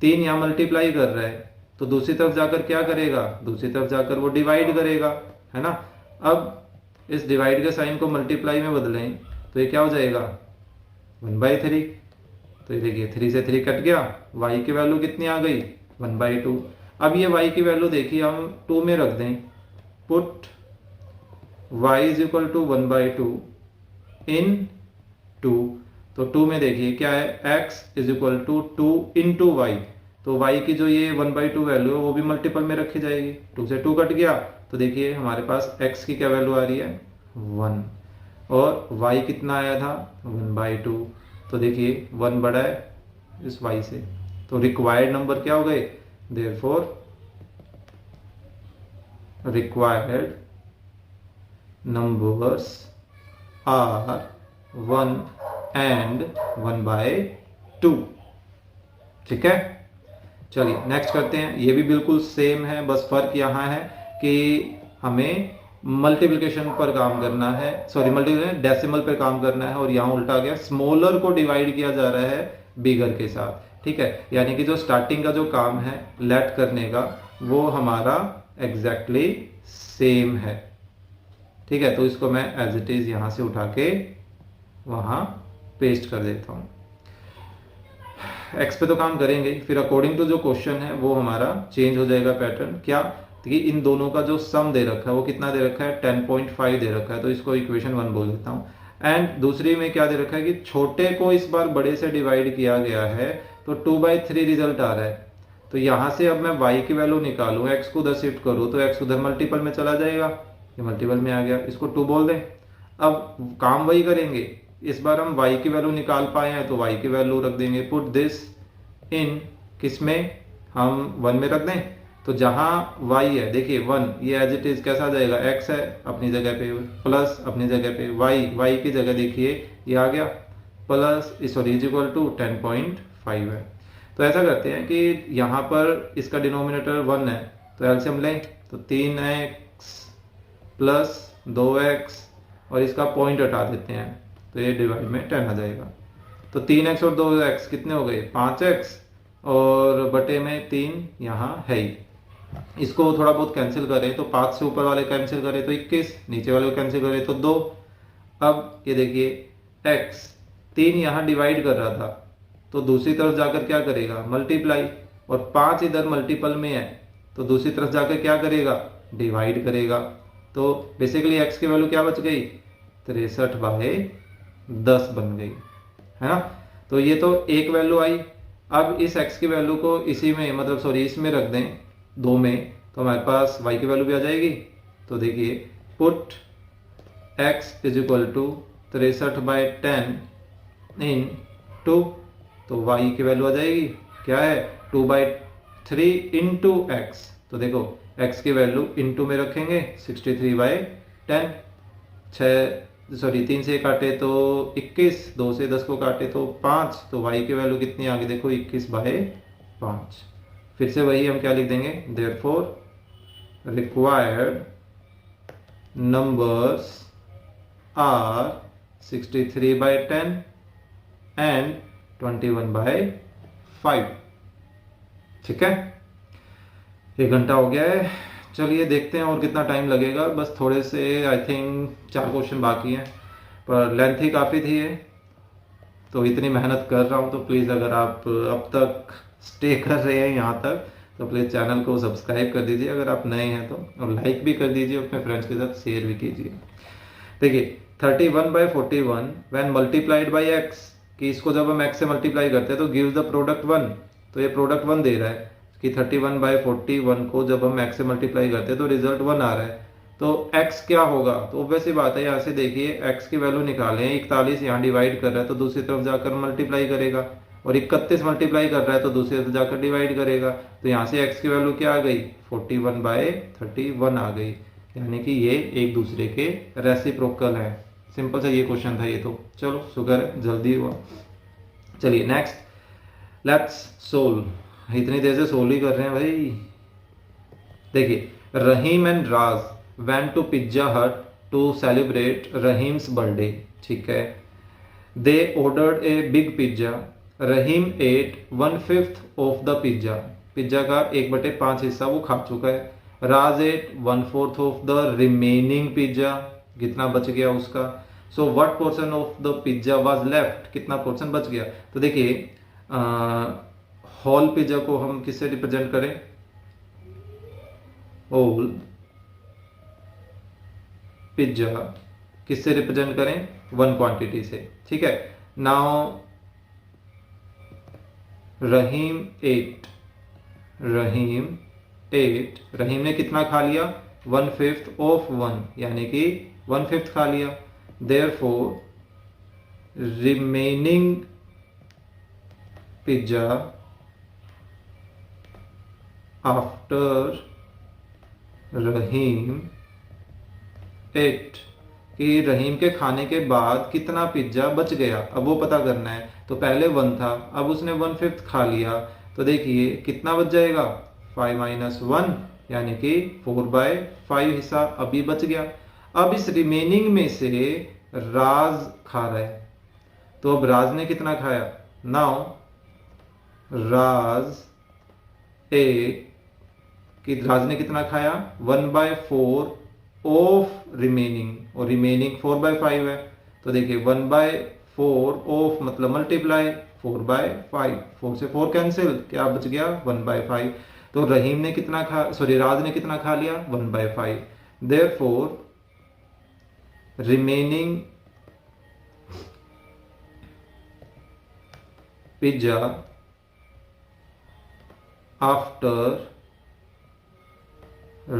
3 यहाँ मल्टीप्लाई कर रहा है तो दूसरी तरफ जाकर क्या करेगा, दूसरी तरफ जाकर वो डिवाइड करेगा, है ना। अब इस डिवाइड के साइन को मल्टीप्लाई में बदलें तो ये क्या हो जाएगा 1/3। तो ये देखिए 3 से 3 कट गया, y की वैल्यू कितनी आ गई 1/2। अब ये y की वैल्यू देखिए हम 2 में रख दें, put y is equal to 1/2 in 2। तो 2 में देखिए क्या है, x is equal to 2 into y, तो y की जो ये 1/2 वैल्यू है वो भी मल्टीपल में रखी जाएगी। 2 से 2 कट गया तो देखिए हमारे पास x की क्या वैल्यू आ रही है 1 और y कितना आया था 1/2। तो देखिए 1 बड़ा है इस y से, तो रिक्वायर्ड नंबर क्या हो गए, therefore required numbers are 1 and 1/2। ठीक है, चलिए नेक्स्ट करते हैं। ये भी बिल्कुल सेम है, बस फर्क यहाँ है कि हमें मल्टीप्लिकेशन पर काम करना है, सॉरी मल्टीप्लिकेशन डेसिमल पर काम करना है, और यहाँ उल्टा गया, स्मॉलर को डिवाइड किया जा रहा है बिगर के साथ। ठीक है, यानी कि जो स्टार्टिंग का जो काम है लेट करने का वो हमारा एग्जैक्टली सेम है। ठीक है, तो इसको मैं एज इट इज यहां से उठा के वहां पेस्ट कर देता हूं। एक्स पे तो काम करेंगे, फिर अकॉर्डिंग टू जो क्वेश्चन है वो हमारा चेंज हो जाएगा पैटर्न। क्या कि इन दोनों का जो सम दे रखा है वो कितना दे रखा है 10.5 दे रखा है, तो इसको इक्वेशन 1 बोल देता हूँ। एंड दूसरी में क्या दे रखा है कि छोटे को इस बार बड़े से डिवाइड किया गया है तो 2/3 रिजल्ट आ रहा है। तो यहां से अब मैं y की वैल्यू निकालूं, x को उधर शिफ्ट करूं तो x उधर मल्टीपल में चला जाएगा, ये मल्टीपल में आ गया, इसको 2 बोल दें। अब काम वही करेंगे, इस बार हम y की वैल्यू निकाल पाए हैं तो y की वैल्यू रख देंगे, पुट दिस इन किस में, हम 1 में रख दें। तो जहां y है देखिए 1, ये एज इट इज कैसा आ जाएगा, x है अपनी जगह पे, प्लस अपनी जगह पे y की जगह देखिए ये आ गया plus, sorry is equal to 10.5 है। तो ऐसा करते हैं कि यहाँ पर इसका डिनोमिनेटर 1 है तो एलसीएम लें तो 3x प्लस 2x और इसका पॉइंट हटा देते हैं तो ये डिवाइड में 10 आ जाएगा। तो 3x और 2x कितने हो गए 5x और बटे में 3 यहाँ है ही। इसको थोड़ा बहुत कैंसिल करें तो 5 से ऊपर वाले कैंसिल करें तो 21, नीचे वाले को कैंसिल करें तो 2। अब ये देखिए x 3 यहाँ डिवाइड कर रहा था तो दूसरी तरफ जाकर क्या करेगा मल्टीप्लाई, और 5 इधर मल्टीपल में है तो दूसरी तरफ जाकर क्या करेगा डिवाइड करेगा। तो बेसिकली x की वैल्यू क्या बच गई 63/10 बन गई, है ना। तो ये तो एक वैल्यू आई। अब इस x की वैल्यू को इसी में मतलब सॉरी इसमें रख दें 2 में तो हमारे पास y की वैल्यू भी आ जाएगी। तो देखिए put x is equal to 63/10 in 2, तो y की वैल्यू आ जाएगी क्या है 2/3 इंटू x। तो देखो x की वैल्यू इंटू में रखेंगे 63/10, 3 से काटे तो 21, 2 से 10 को काटे तो 5, तो y की वैल्यू कितनी आ गई देखो 21/5। फिर से वही हम क्या लिख देंगे, therefore required numbers are 63/10 and 21/5। ठीक है, 1 घंटा हो गया है। चलिए देखते हैं और कितना टाइम लगेगा, बस थोड़े से आई थिंक 4 क्वेश्चन बाकी हैं पर लेंथ ही काफ़ी थी ये। तो इतनी मेहनत कर रहा हूँ, तो प्लीज़ अगर आप अब तक स्टे कर रहे हैं यहाँ तक तो प्लीज़ चैनल को सब्सक्राइब कर दीजिए अगर आप नए हैं तो, और लाइक भी कर दीजिए, अपने फ्रेंड्स के साथ शेयर भी कीजिए। देखिए 31/41 व्हेन मल्टीप्लाइड बाई एक्स, कि इसको जब हम x से मल्टीप्लाई करते हैं तो गिव्स द प्रोडक्ट 1, तो ये प्रोडक्ट 1 दे रहा है कि 31/41 को जब हम x से मल्टीप्लाई करते हैं तो रिजल्ट 1 आ रहा है। तो x क्या होगा, तो ऑब्वियस सी बात है, यहाँ से देखिए x की वैल्यू निकालें, 41 यहाँ डिवाइड कर रहा है तो दूसरी तरफ जाकर मल्टीप्लाई करेगा, और 31 मल्टीप्लाई कर रहा है तो दूसरी तरफ जाकर डिवाइड करेगा। तो यहाँ से x की वैल्यू क्या आ गई, 41/31 आ गई, यानी कि ये एक दूसरे के रेसिप्रोकल है। सिंपल सा ये क्वेश्चन था ये तो, चलो शुक्र है जल्दी हुआ। चलिए नेक्स्ट, लेट्स सोल्व। इतनी देर से सोल्व ही कर रहे हैं भाई। देखिए Rahim and Raj went to pizza hut to celebrate Rahim's birthday, ठीक है। They ordered a big pizza, Rahim ate 1/5 of the pizza, pizza का 1/5 हिस्सा वो खा चुका है। Raj ate 1/4 of the remaining pizza, कितना बच गया उसका। So what portion of the pizza was left, कितना पोर्शन बच गया। तो देखिए होल पिज्जा को हम किससे रिप्रेजेंट करें, होल पिज्जा किससे रिप्रेजेंट करें, 1 क्वांटिटी से, ठीक है। नाउ रहीम एट, रहीम ने कितना खा लिया, 1/5 ऑफ 1, यानी कि 1/5 खा लिया। Therefore, remaining pizza after रहीम एट, कि रहीम के खाने के बाद कितना पिज्जा बच गया, अब वो पता करना है। तो पहले 1 था, अब उसने 1/5 खा लिया, तो देखिए कितना बच जाएगा, 5 - 1, यानी कि 4/5 हिस्सा अभी बच गया। अब इस रिमेनिंग में से राज खा रहा है, तो अब राज ने कितना खाया, नाउ राज कि राज ने कितना खाया, 1/4 ऑफ रिमेनिंग, और रिमेनिंग 4/5 है। तो देखिए 1/4 ऑफ मतलब मल्टीप्लाई 4/5, 4 से 4 कैंसिल, क्या बच गया, 1/5। तो रहीम ने कितना राज ने कितना खा लिया, 1/5। Therefore remaining pizza after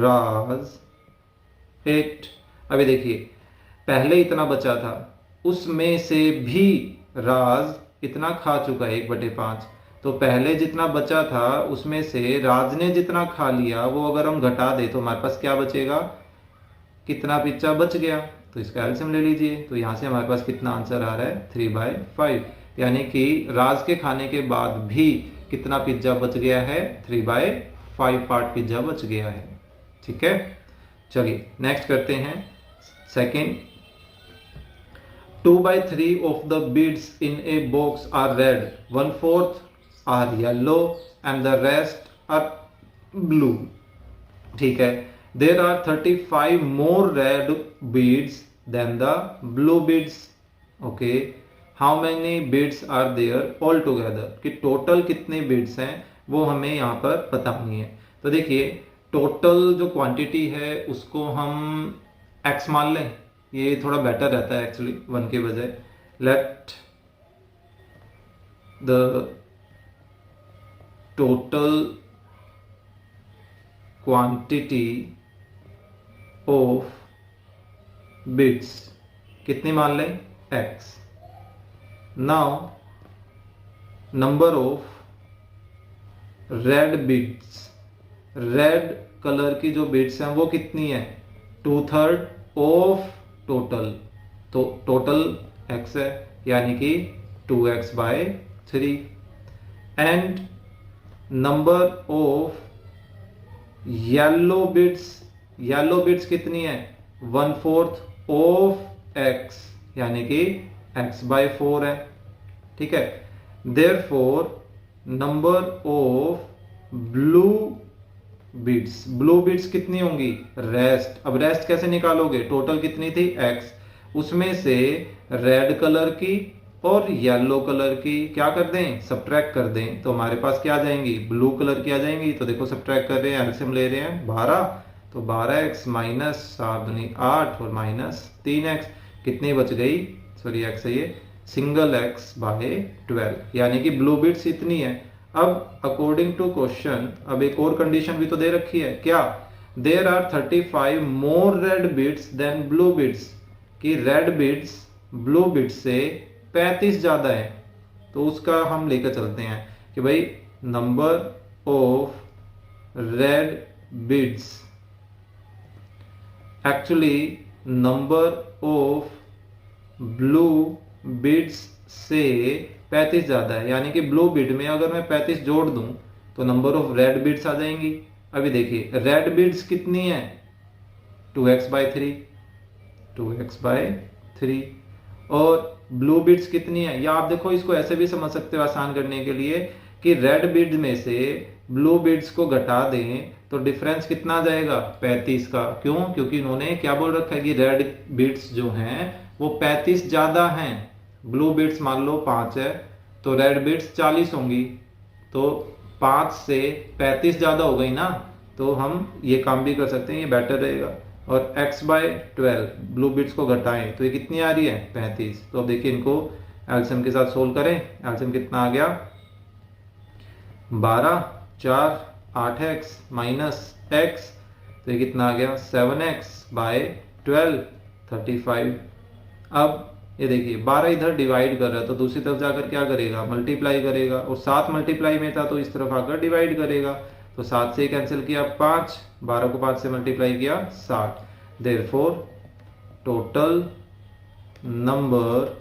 Raj ate, अभी देखिए पहले इतना बचा था, उसमें से भी राज इतना खा चुका है 1/5, तो पहले जितना बचा था उसमें से राज ने जितना खा लिया वो अगर हम घटा दे तो हमारे पास क्या बचेगा, कितना पिज्जा बच गया। तो इसका एलसीएम ले लीजिए, तो यहाँ से हमारे पास कितना आंसर आ रहा है, 3/5, यानी कि राज के खाने के बाद भी कितना पिज्जा बच गया है, 3/5 पार्ट पिज्जा बच गया है, ठीक है। चलिए नेक्स्ट करते हैं second. 2/3 of the beads in a box are red, 1/4 are yellow and the rest are blue, ठीक है। There are 35 more red beads than the blue beads. Okay. How many beads are there all together? कि total कितने beads हैं वो हमें यहाँ पर बतानी है। तो देखिए टोटल जो क्वांटिटी है उसको हम x मान लें, ये थोड़ा बेटर रहता है एक्चुअली 1 के बजाय। Let the total quantity of bits कितनी मान लें, x। Now number of red bits, red colour की जो बिट्स हैं वो कितनी है, 2/3 ऑफ टोटल, तो टोटल x है, यानी कि 2x/3। And number of yellow bits, yellow bits कितनी है, 1/4 ऑफ x, यानी कि x/4 है, ठीक है। Therefore number of blue bits, blue bits कितनी होंगी, रेस्ट। अब रेस्ट कैसे निकालोगे, टोटल कितनी थी x, उसमें से रेड कलर की और येलो कलर की क्या कर दें, सब्ट्रैक्ट कर दें, तो हमारे पास क्या आ जाएंगी, ब्लू कलर की आ जाएंगी। तो देखो सब्ट्रैक्ट कर रहे हैं, एलसीएम ले रहे हैं 12, तो 12x माइनस 7 दूनी 8 और माइनस 3x, कितनी बच गई, सॉरी x है ये, सिंगल x बाय 12, यानी कि ब्लू बिट्स इतनी है। अब अकॉर्डिंग टू क्वेश्चन अब एक और कंडीशन भी तो दे रखी है, क्या, there are 35 more red bits than blue bits, कि रेड बिट्स ब्लू बिट्स से 35 ज्यादा है। तो उसका हम लेकर चलते हैं कि भाई number of red bits actually number of blue bits से 35 ज्यादा है, यानी कि ब्लू बिट में अगर मैं 35 जोड़ दूं तो नंबर ऑफ रेड बिट्स आ जाएंगी। अभी देखिए रेड बिट्स कितनी है, 2x बाय 3, 2x बाय 3, और ब्लू बिट्स कितनी है, या आप देखो इसको ऐसे भी समझ सकते हो आसान करने के लिए कि रेड बिट में से ब्लू बिट्स को घटा दें तो डिफरेंस कितना आ जाएगा, 35 का। क्यों, क्योंकि इन्होंने क्या बोल रखा है कि रेड बिट्स जो हैं वो 35 ज्यादा हैं, ब्लू बिट्स मान लो 5 है तो रेड बिट्स 40 होंगी, तो 5 से 35 ज्यादा हो गई ना, तो हम ये काम भी कर सकते हैं, ये बेटर रहेगा। और x बाय 12 ब्लू बिट्स को घटाएं तो ये कितनी आ रही है, 35। तो अब देखिए इनको एलसीएम के साथ सोल्व करें, एलसीएम कितना आ गया, 12 4 8x माइनस x, तो ये कितना आ गया, 7x बाय 12 35। अब ये देखिए 12 इधर डिवाइड कर रहा है तो दूसरी तरफ जाकर क्या करेगा, मल्टीप्लाई करेगा, और 7 मल्टीप्लाई में था तो इस तरफ आकर डिवाइड करेगा, तो 7 से कैंसिल किया 5, 12 को 5 से मल्टीप्लाई किया 60, therefore total number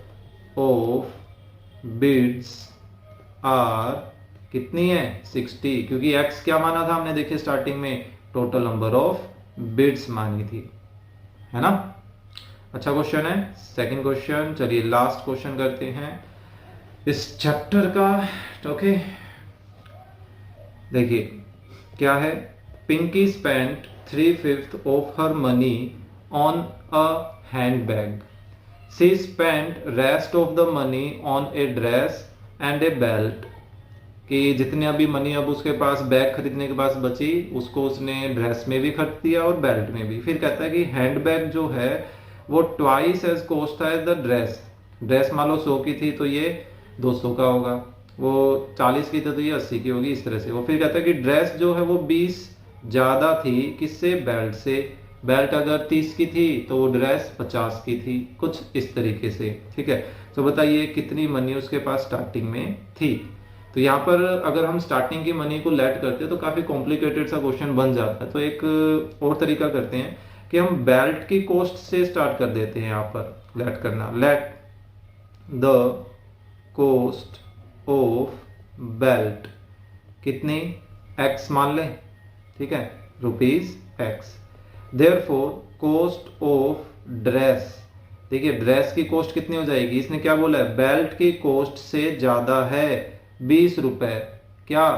of bits are कितनी है, 60, क्योंकि x क्या माना था हमने, देखिए स्टार्टिंग में टोटल नंबर ऑफ बिट्स मानी थी, है ना। अच्छा क्वेश्चन है। सेकंड क्वेश्चन, चलिए लास्ट क्वेश्चन करते हैं इस चैप्टर का। ओके देखिए क्या है, Pinky spent 3/5 of her money on a handbag, she spent rest of the money on a dress and a belt, कि जितने अभी मनी अब उसके पास बैग खरीदने के पास बची उसको उसने ड्रेस में भी खर्च दिया और बेल्ट में भी। फिर कहता है कि हैंडबैग जो है वो ट्वाइस एज कॉस्ट है द ड्रेस, ड्रेस मान लो 100 की थी तो ये 200 का होगा, वो 40 की थी तो ये 80 की होगी, इस तरह से। वो फिर कहता है कि ड्रेस जो है वो 20 ज्यादा थी किससे, बेल्ट से, बेल्ट अगर 30 की थी तो वो ड्रेस 50 की थी, कुछ इस तरीके से, ठीक है। तो बताइए कितनी मनी उसके पास स्टार्टिंग में थी। तो यहाँ पर अगर हम स्टार्टिंग की मनी को लेट करते हैं तो काफी कॉम्प्लिकेटेड सा क्वेश्चन बन जाता है। तो एक और तरीका करते हैं कि हम बेल्ट की कॉस्ट से स्टार्ट कर देते हैं। यहाँ पर लेट करना, let the cost of belt कितनी, x मान लें, ठीक है, ₹x, therefore cost of dress, देखिए ड्रेस की कॉस्ट कितनी हो जाएगी, इसने क्या बोला है, बेल्ट की कॉस्ट से ज्यादा है 20 रुपए, क्या,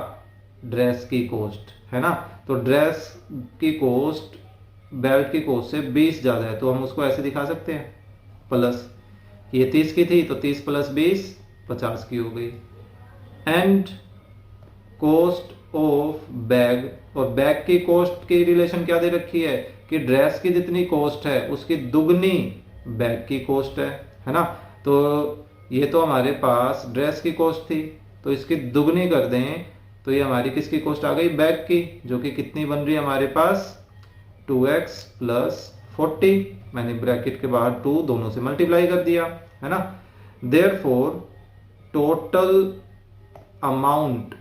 ड्रेस की कॉस्ट, है ना। तो ड्रेस की कॉस्ट बेल्ट की कॉस्ट से 20 ज्यादा है, तो हम उसको ऐसे दिखा सकते हैं, प्लस, ये 30 की थी तो 30 प्लस 20 50 की हो गई, एंड कॉस्ट ऑफ बैग, और बैग की कॉस्ट की रिलेशन क्या दे रखी है कि ड्रेस की जितनी कॉस्ट है उसकी दुगनी बैग की कॉस्ट है ना। तो ये तो हमारे पास ड्रेस की कॉस्ट थी तो इसकी दुगनी कर दें तो ये हमारी किसकी कॉस्ट आ गई, बैग की, जो कि कितनी बन रही है हमारे पास 2x प्लस 40, मैंने ब्रैकेट के बाहर 2 दोनों से मल्टीप्लाई कर दिया, है ना। Therefore total amount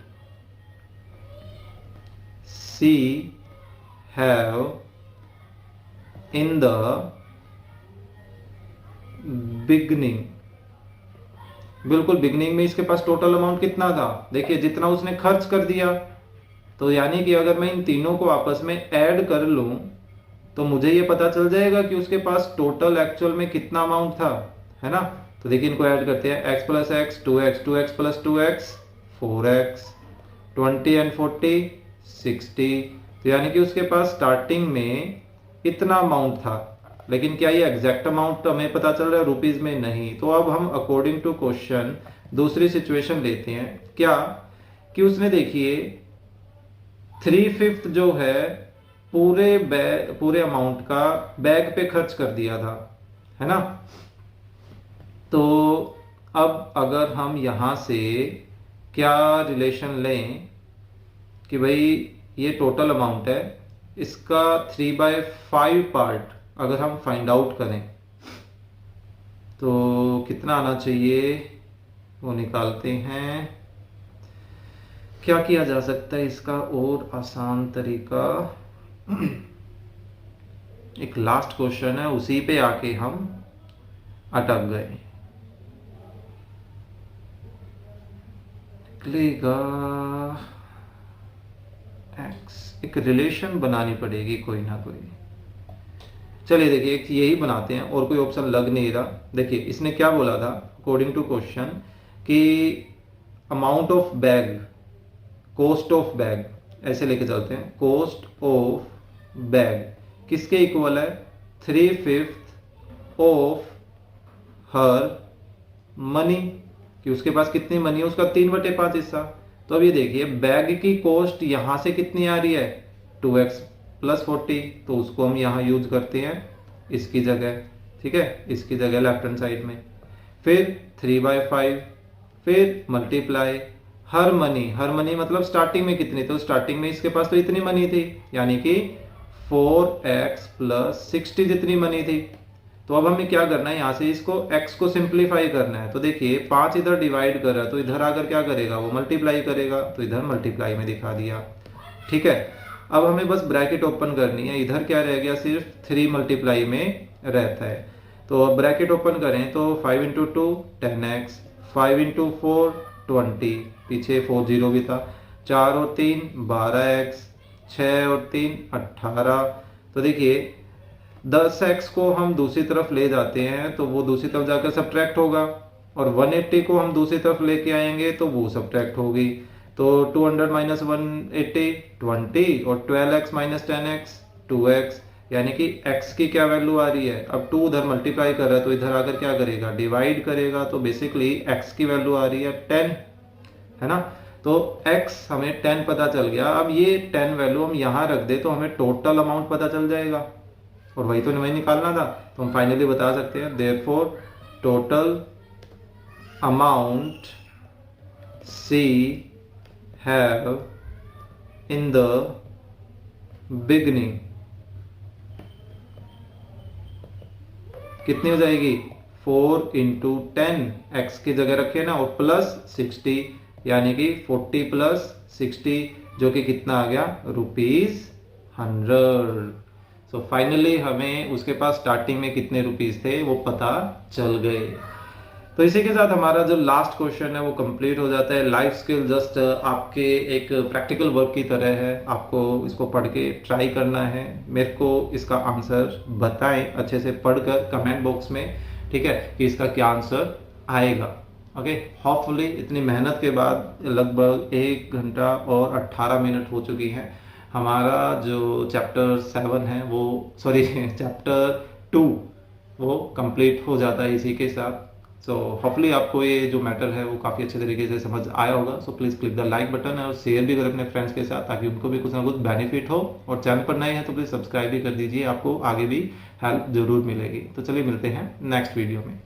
she have in the beginning, बिल्कुल बिगनिंग में इसके पास टोटल अमाउंट कितना था, देखिए जितना उसने खर्च कर दिया, तो यानी कि अगर मैं इन तीनों को आपस में ऐड कर लूं तो मुझे ये पता चल जाएगा कि उसके पास टोटल एक्चुअल में कितना अमाउंट था, है ना। तो देखिए इनको ऐड करते हैं, x plus x 2x, 2x plus 2x 4x, 20 and 40 60, तो यानी कि उसके पास स्टार्टिंग में इतना अमाउंट था, लेकिन क्या ये एग्जैक्ट अमाउंट हमें पता चल रहा है रुपीज में? नहीं। तो अब हम अकॉर्डिंग टू क्वेश्चन दूसरी सिचुएशन लेते हैं। क्या कि उसने देखिए 3/5 जो है पूरे अमाउंट का बैग पे खर्च कर दिया था, है ना। तो अब अगर हम यहां से क्या रिलेशन लें कि भाई ये टोटल अमाउंट है, इसका 3/5 पार्ट अगर हम फाइंड आउट करें तो कितना आना चाहिए, वो निकालते हैं। क्या किया जा सकता है इसका और आसान तरीका? एक लास्ट क्वेश्चन है, उसी पे आके हम अटक गए। निकलेगा एक्स, एक रिलेशन बनानी पड़ेगी कोई ना कोई। चलिए देखिए एक यही बनाते हैं, और कोई ऑप्शन लग नहीं रहा। देखिए इसने क्या बोला था अकॉर्डिंग टू क्वेश्चन कि amount of bag, cost of bag, ऐसे लेके चलते हैं। कॉस्ट ऑफ बैग किसके इक्वल है? 3/5 ऑफ हर मनी, कि उसके पास कितनी मनी है, उसका 3/5 हिस्सा। तो अब ये देखिए बैग की कॉस्ट यहां से कितनी आ रही है? 2x + 40, तो उसको हम यहां यूज करते हैं इसकी जगह, ठीक है, इसकी जगह लेफ्ट हैंड साइड में। फिर 3/5, फिर मल्टीप्लाई हर मनी मतलब स्टार्टिंग में कितनी, तो स्टार्टिंग में इसके पास तो इतनी मनी थी, यानी कि 4x + 60 जितनी मनी थी। तो अब हमें क्या करना है, यहां से इसको x को सिंप्लीफाई करना है। तो देखिए 5 इधर डिवाइड कर रहा है, तो इधर आकर क्या करेगा, वो मल्टीप्लाई करेगा, तो इधर मल्टीप्लाई में दिखा दिया, ठीक है। अब हमें बस ब्रैकेट ओपन करनी है, इधर क्या रह गया, सिर्फ 3 मल्टीप्लाई में रहता है। तो अब ब्रैकेट ओपन करें तो 5 × 2 10x, 5 × 4 20, पीछे 4 0 भी था, 4 और 3 12x, 6 और 3 18। तो देखिए 10x को हम दूसरी तरफ ले जाते हैं तो वो दूसरी तरफ जाकर सब्ट्रैक्ट होगा, और 180 को हम दूसरी तरफ लेके आएंगे तो वो सब्ट्रैक्ट होगी। तो 200 - 180 20, और 12x - 10x 2x, यानी कि x की क्या वैल्यू आ रही है, अब 2 उधर मल्टीप्लाई कर रहा है तो इधर आकर क्या करेगा, डिवाइड करेगा। तो बेसिकली x की वैल्यू आ रही है 10, है ना। तो x हमें 10 पता चल गया। अब ये 10 वैल्यू हम यहां रख दे तो हमें टोटल अमाउंट पता चल जाएगा, और वही तो हमें निकालना था। तो हम फाइनली बता सकते हैं therefore total amount C have in the beginning कितनी हो जाएगी, 4 × 10, x की जगह रखे ना, और +60, यानी कि 40 + 60 जो कि कितना आ गया, ₹100। सो फाइनली हमें उसके पास स्टार्टिंग में कितने रुपीस थे वो पता चल गए। तो इसी के साथ हमारा जो लास्ट क्वेश्चन है वो कंप्लीट हो जाता है। लाइफ स्किल जस्ट आपके एक प्रैक्टिकल वर्क की तरह है, आपको इसको पढ़ के ट्राई करना है। मेरे को इसका आंसर बताएं अच्छे से पढ़कर कमेंट बॉक्स में, ठीक है, कि इसका क्या आंसर आएगा। ओके, होपफुली इतनी मेहनत के बाद लगभग 1 घंटा और 18 मिनट हो चुकी हैं। हमारा जो चैप्टर 7 है वो चैप्टर 2 वो कंप्लीट हो जाता है इसी के साथ। सो होपफुली आपको ये जो मैटर है वो काफ़ी अच्छे तरीके से समझ आया होगा। So please click the like button और शेयर भी करें अपने फ्रेंड्स के साथ, ताकि उनको भी कुछ ना कुछ बेनिफिट हो। और चैनल पर नए हैं तो प्लीज़ सब्सक्राइब भी कर दीजिए, आपको आगे भी हेल्प जरूर मिलेगी। तो चलिए मिलते हैं नेक्स्ट वीडियो में।